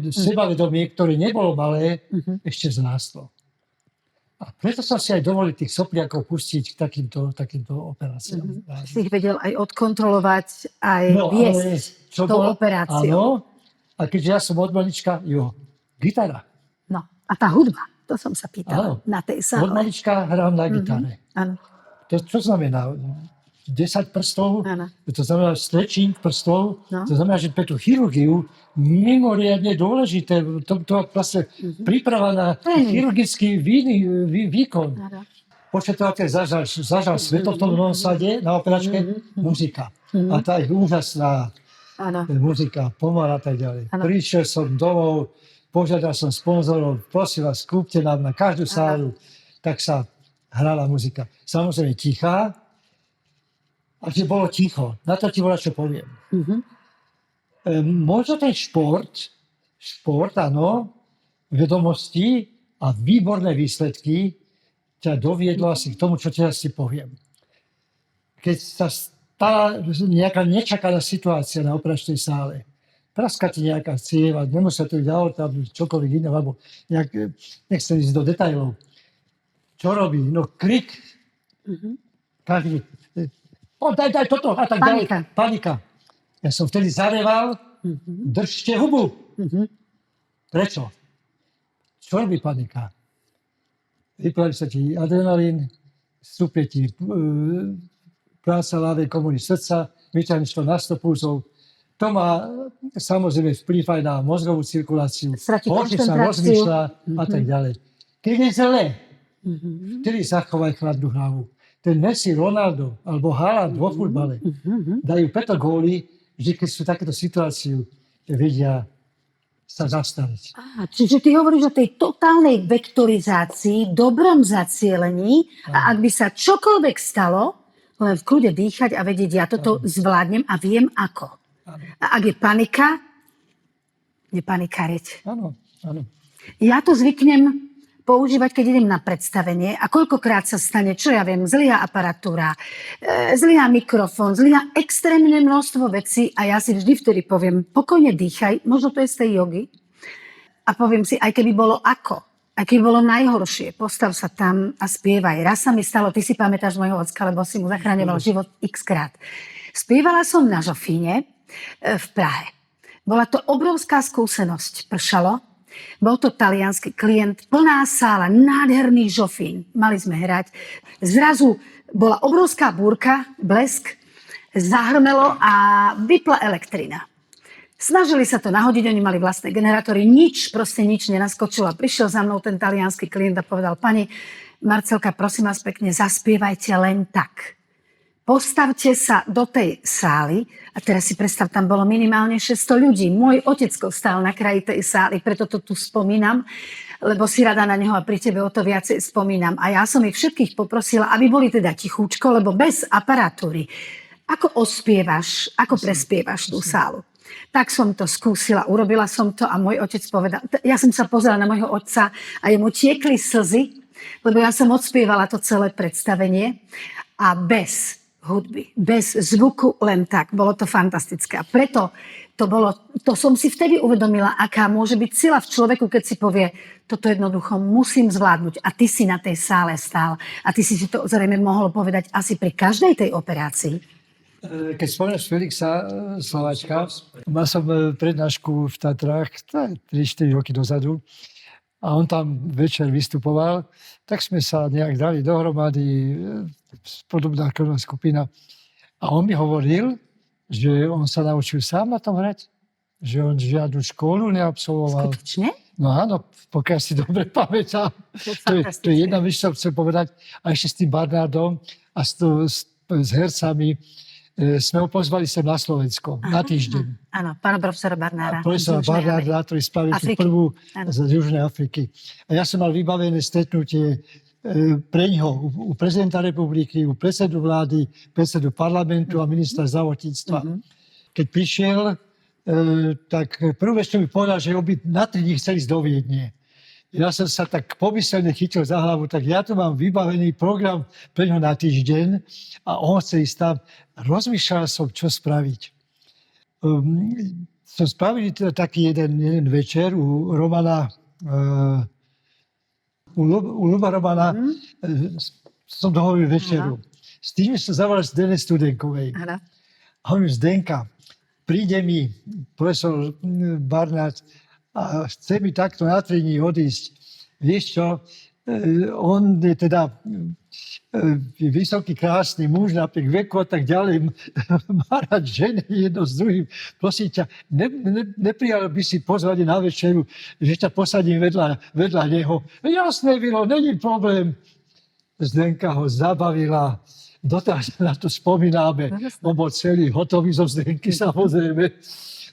sebavedomie, ktoré nebolo malé, ešte vzrástlo. A preto som si aj dovolil tých sopliakov pustiť k takýmto operáciám. Si ich vedel aj odkontrolovať, aj viesť tou operáciou. Áno, a keďže ja som od malička, gitara. No, a tá hudba, to som sa pýtala, na tej sále. Od malička hrám na gitare. Áno. To čo znamená? 10 prstov, Áno. to znamená stretching prstov, No. to znamená, že pre tú chirurgiu mimoriadne dôležité, to vlastne príprava na chirurgický výkon. Áno. Počet toho, keď zažal svetlo v tom Novom Sade na operačke, muzika. A tá je úžasná muzika, pomáha a tak ďalej. Áno. Prišiel som domov, požiadal som sponzorov, prosím vás, kúpte nám na každú sálu, tak sa hrala muzika. Samozrejme tichá, a že bolo ticho. Na to ti volá, čo poviem. Možno ten šport, áno, vedomosti a výborné výsledky ťa doviedlo asi k tomu, čo teraz ti poviem. Keď sa stala nejaká nečakaná situácia na operačnej sále, praska ti nejaká cieva, nemusia to ísť aorta, čokoľvek iné, alebo nechcem ísť do detailov. Čo robí? No krik. Každý, daj toto a tak ďalej. Panika. Ja som vtedy zareval, držte hubu. Prečo? Čo robí panika? Vyplaví sa ti adrenalín, vstúpie ti práca ľavej komory srdca, vyťahneš to na 100 pulzov. To má samozrejme vplyv aj na mozgovú cirkuláciu. Horšie sa rozmýšľa a tak ďalej. Keď je zle, vtedy zachovaj chladnú hlavu. Ten Messi, Ronaldo alebo Haaland vo futbale dajú preto góly, že keď sú takéto situáciu, vedia sa zastaviť. Čiže ty hovoríš o tej totálnej vektorizácii, dobrom zacielení a ak by sa čokoľvek stalo, len v kľude dýchať a vedieť, ja toto zvládnem a viem ako. A ak je panika, nepanikáriť. Áno. Ja to zvyknem používať, keď idem na predstavenie a koľkokrát sa stane, čo ja viem, zlyhá aparatúra, zlyhá mikrofón, zlyhá extrémne množstvo vecí a ja si vždy vtedy poviem, pokojne dýchaj, možno to je z tej jogy a poviem si, aj keby bolo ako, aj keby bolo najhoršie, postav sa tam a spievaj. Raz sa mi stalo, ty si pamätáš môjho ocka, lebo si mu zachraňoval život x-krát. Spievala som na Žofíne v Prahe. Bola to obrovská skúsenosť, pršalo. Bol to taliansky klient, plná sála, nádherný Žofín. Mali sme hrať. Zrazu bola obrovská búrka, blesk, zahrmelo a vypla elektrina. Snažili sa to nahodiť, oni mali vlastné generátory, nič nenaskočilo. Prišiel za mnou ten taliansky klient a povedal, pani Marcelka, prosím vás pekne, zaspievajte len tak. Postavte sa do tej sály a teraz si predstav, tam bolo minimálne 600 ľudí. Môj otecko stál na kraji tej sály, preto to tu spomínam, lebo si rada na neho a pri tebe o to viacej spomínam. A ja som ich všetkých poprosila, aby boli teda tichúčko, lebo bez aparatúry. Ako ospievaš, ako prespievaš tú sálu? Tak som to skúsila, urobila som to a môj otec povedal, ja som sa pozrela na môjho otca a jemu tiekli slzy, lebo ja som odspievala to celé predstavenie a bez hudby, bez zvuku, len tak. Bolo to fantastické. A preto to som si vtedy uvedomila, aká môže byť sila v človeku, keď si povie, toto jednoducho musím zvládnuť. A ty si na tej sále stál. A ty si to zrejme mohol povedať asi pri každej tej operácii. Keď spomínaš Felixa Slováčka, mal som prednášku v Tatrách 3-4 roky dozadu a on tam večer vystupoval, tak sme sa nejak dali dohromady, podobná krvná skupina. A on mi hovoril, že on sa naučil sám na tom hrať, že on žiadnu školu neabsolvoval. Skutočne? No áno, pokiaľ si dobre pamätám. To je jedna vec, čo chcem povedať. A ešte s tým Barnardom a s hercami sme ho pozvali sem na Slovensko, na týždeň. Áno, pána profesora Barnára. Profesora Barnarda, ktorý spravil tú prvú z Južnej Afriky. A ja som mal vybavené stretnutie preňho u prezidenta republiky, u predsedu vlády, predsedu parlamentu a ministra zdravotníctva. Keď prišiel, tak prvú vec, čo mi povedal, že obi na 3 dní chceli ísť do Viedne. Ja som sa tak pomyselne chytil za hlavu, tak ja tu mám vybavený program preňho na týždeň a on chce ísť tam. Rozmýšľal som, čo spraviť. Som spravil teda taký jeden večer u Romana, u Luba Romana, som dohovoril večeru. S tým som zavolal Zdene Studenkovej. A hovorím, Zdenka, príde mi profesor Barnard a chce mi takto na 3 dní odísť. Vieš čo, on je teda vysoký, krásny muž, napriek veku a tak ďalej, má rád ženy jedno s druhým. Prosím ťa, neprijal by si pozvanie na večeru, že ťa posadím vedľa neho. Jasné, Vilo, není problém. Zdenka ho zabavila, dotáž na to spomínáme. On bol celý hotový zo Zdenky, samozrejme.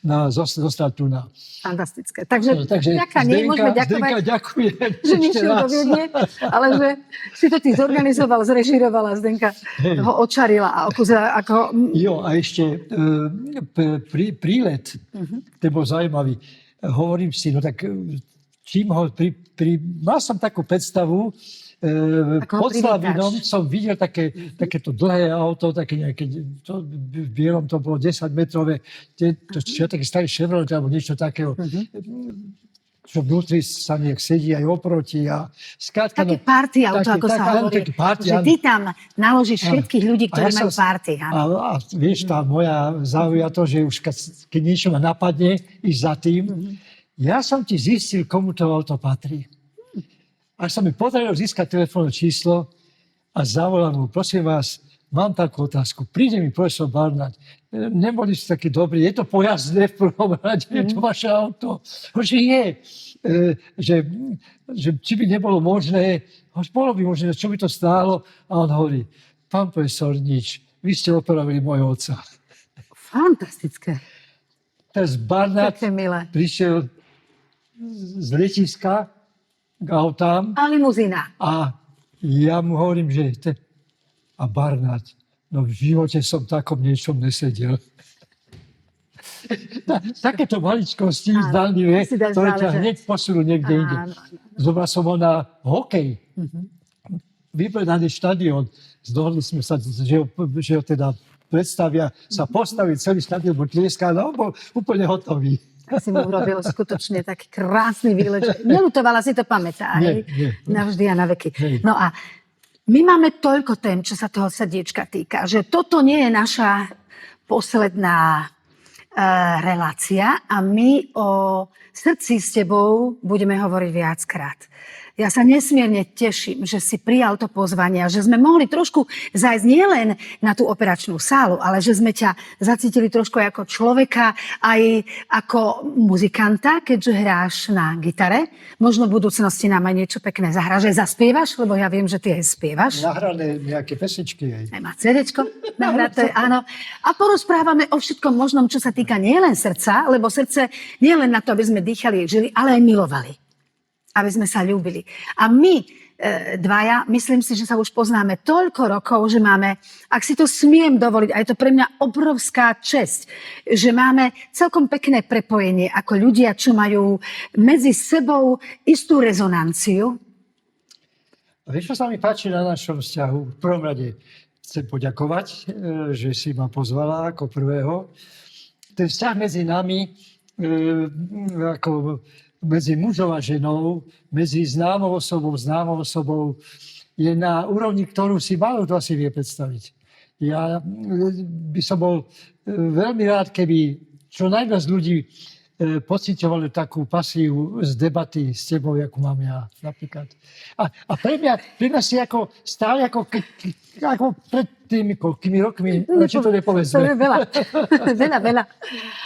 Zostať tu na. Fantastické. Takže môžeme ďakovať, Zdenka, ďakujem. Že nešiel do Viedne, ale že si to ty zorganizoval, zrežíroval a Zdenka ho očarila a okúzila ako... Jo, a ešte prílet, ten bol zaujímavý. Hovorím si, no tak čím ho... Mal som takú predstavu, pod Slavinom som videl takéto dlhé auto, také nejaké, v bielom to bolo 10-metrové, také starý Chevrolet alebo niečo takého, čo vnútri sa nejak sedí aj oproti. A skrátka, také party auto, ako sa hovorí. Že ty tam naložíš všetkých ľudí, ktorí majú party. A vieš, tá moja záuja to, že už keď niečo ma napadne, ísť za tým. Ja som ti zistil, komu to auto patrí. Až sa mi podarilo získať telefónne číslo a zavolal mu, prosím vás, mám takú otázku. Príde mi profesor Barnard, neboli ste takí dobrí, je to pojazdné v prvom rade, je to vaše auto. Hože je, že či by nebolo možné, bolo by možné, čo by to stálo. A on hovorí, pán profesor, nič, vy ste operovali môjho otca. Fantastické. Teraz Barnard prišiel z letiska k autám. A limuzína. A ja mu hovorím, že... A Barnard, no v živote som takom niečom nesedel. Takéto maličkosti Áno, zdánlivé, si dáš ktoré ťa záležať. hneď posunú niekde inde. Áno, Zobral som ho na hokej. Mhm. Vypredaný štadión. Zdohodli sme sa, že ho teda predstavia, sa postaví celý štadión, bo tlieská, no bol úplne hotový. Si mu urobil skutočne taký krásny výlet. Že nelutovala, si to pamätá. Nie, hej? nie. Navždy a na veky. Hej. No a my máme toľko tém, čo sa toho srdiečka týka, že toto nie je naša posledná relácia a my o srdci s tebou budeme hovoriť viackrát. Ja sa nesmierne teším, že si prijal to pozvanie a že sme mohli trošku zájsť nielen na tú operačnú sálu, ale že sme ťa zacítili trošku ako človeka, aj ako muzikanta, keďže hráš na gitare. Možno v budúcnosti nám aj niečo pekné zahráš, aj zaspievaš, lebo ja viem, že ty aj spievaš. Nahrané nejaké pesničky. Aj má CDčko nahraté, áno. A porozprávame o všetkom možnom, čo sa týka nielen srdca, lebo srdce nie len na to, aby sme dýchali, žili, ale aj milovali. Aby sme sa ľúbili. A my dvaja, myslím si, že sa už poznáme toľko rokov, že máme, ak si to smiem dovoliť, a je to pre mňa obrovská česť, že máme celkom pekné prepojenie ako ľudia, čo majú medzi sebou istú rezonanciu. A vieš, čo sa mi páči na našom vzťahu? V prvom rade chcem poďakovať, že si ma pozvala ako prvého. Ten vzťah medzi nami, ako medzi mužom a ženou, medzi známou osobou, je na úrovni, ktorú si málo kto asi vie predstaviť. Ja by som bol veľmi rád, keby čo najviac ľudí pociťovali takú pasívu z debaty s tebou, ako mám ja napríklad. A pre mňa si ako stále ako pred tými koľkými rokmi, či to To nepovedzme. je veľa. veľa.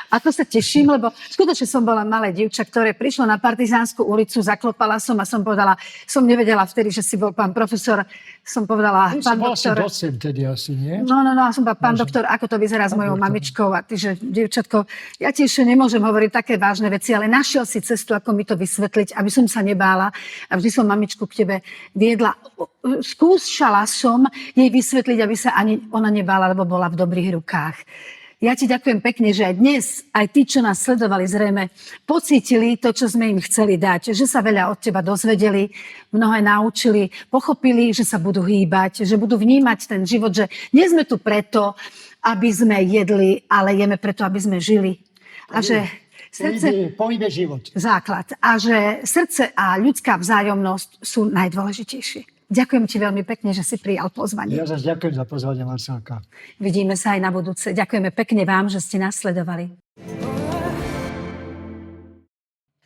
A to sa teším, lebo skutočne som bola malé dievča, ktoré prišlo na Partizánsku ulicu, zaklopala som a som povedala, som nevedela vtedy, že si bol pán profesor, som povedala, pán Bol si doktor. docent tedy asi, nie? No, a som povedala, pán doktor, ako to vyzerá s mojou mamičkou? A ty, že, dievčatko, ja ti ešte nemôžem hovoriť také vážne veci, ale našiel si cestu, ako mi to vysvetliť, aby som sa nebála. A vždy som mamičku k tebe viedla. Skúšala som jej vysvetliť, aby sa ani ona nebála, lebo bola v dobrých rukách. Ja ti ďakujem pekne, že aj dnes, aj tí, čo nás sledovali, zrejme pocítili to, čo sme im chceli dať. Že sa veľa od teba dozvedeli, mnohé naučili, pochopili, že sa budú hýbať, že budú vnímať ten život, že nie sme tu preto, aby sme jedli, ale jeme preto, aby sme žili. A že srdce... Pohybe život. Základ. A že srdce a ľudská vzájomnosť sú najdôležitejšie. Ďakujem ti veľmi pekne, že si prijal pozvanie. Ja zase ďakujem za pozvanie, Marcelka. Vidíme sa aj na budúce. Ďakujeme pekne vám, že ste nás sledovali.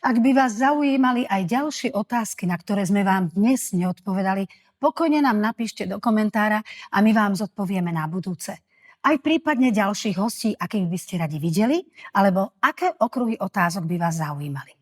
Ak by vás zaujímali aj ďalšie otázky, na ktoré sme vám dnes neodpovedali, pokojne nám napíšte do komentára a my vám zodpovieme na budúce. Aj prípadne ďalších hostí, akých by ste radi videli, alebo aké okruhy otázok by vás zaujímali.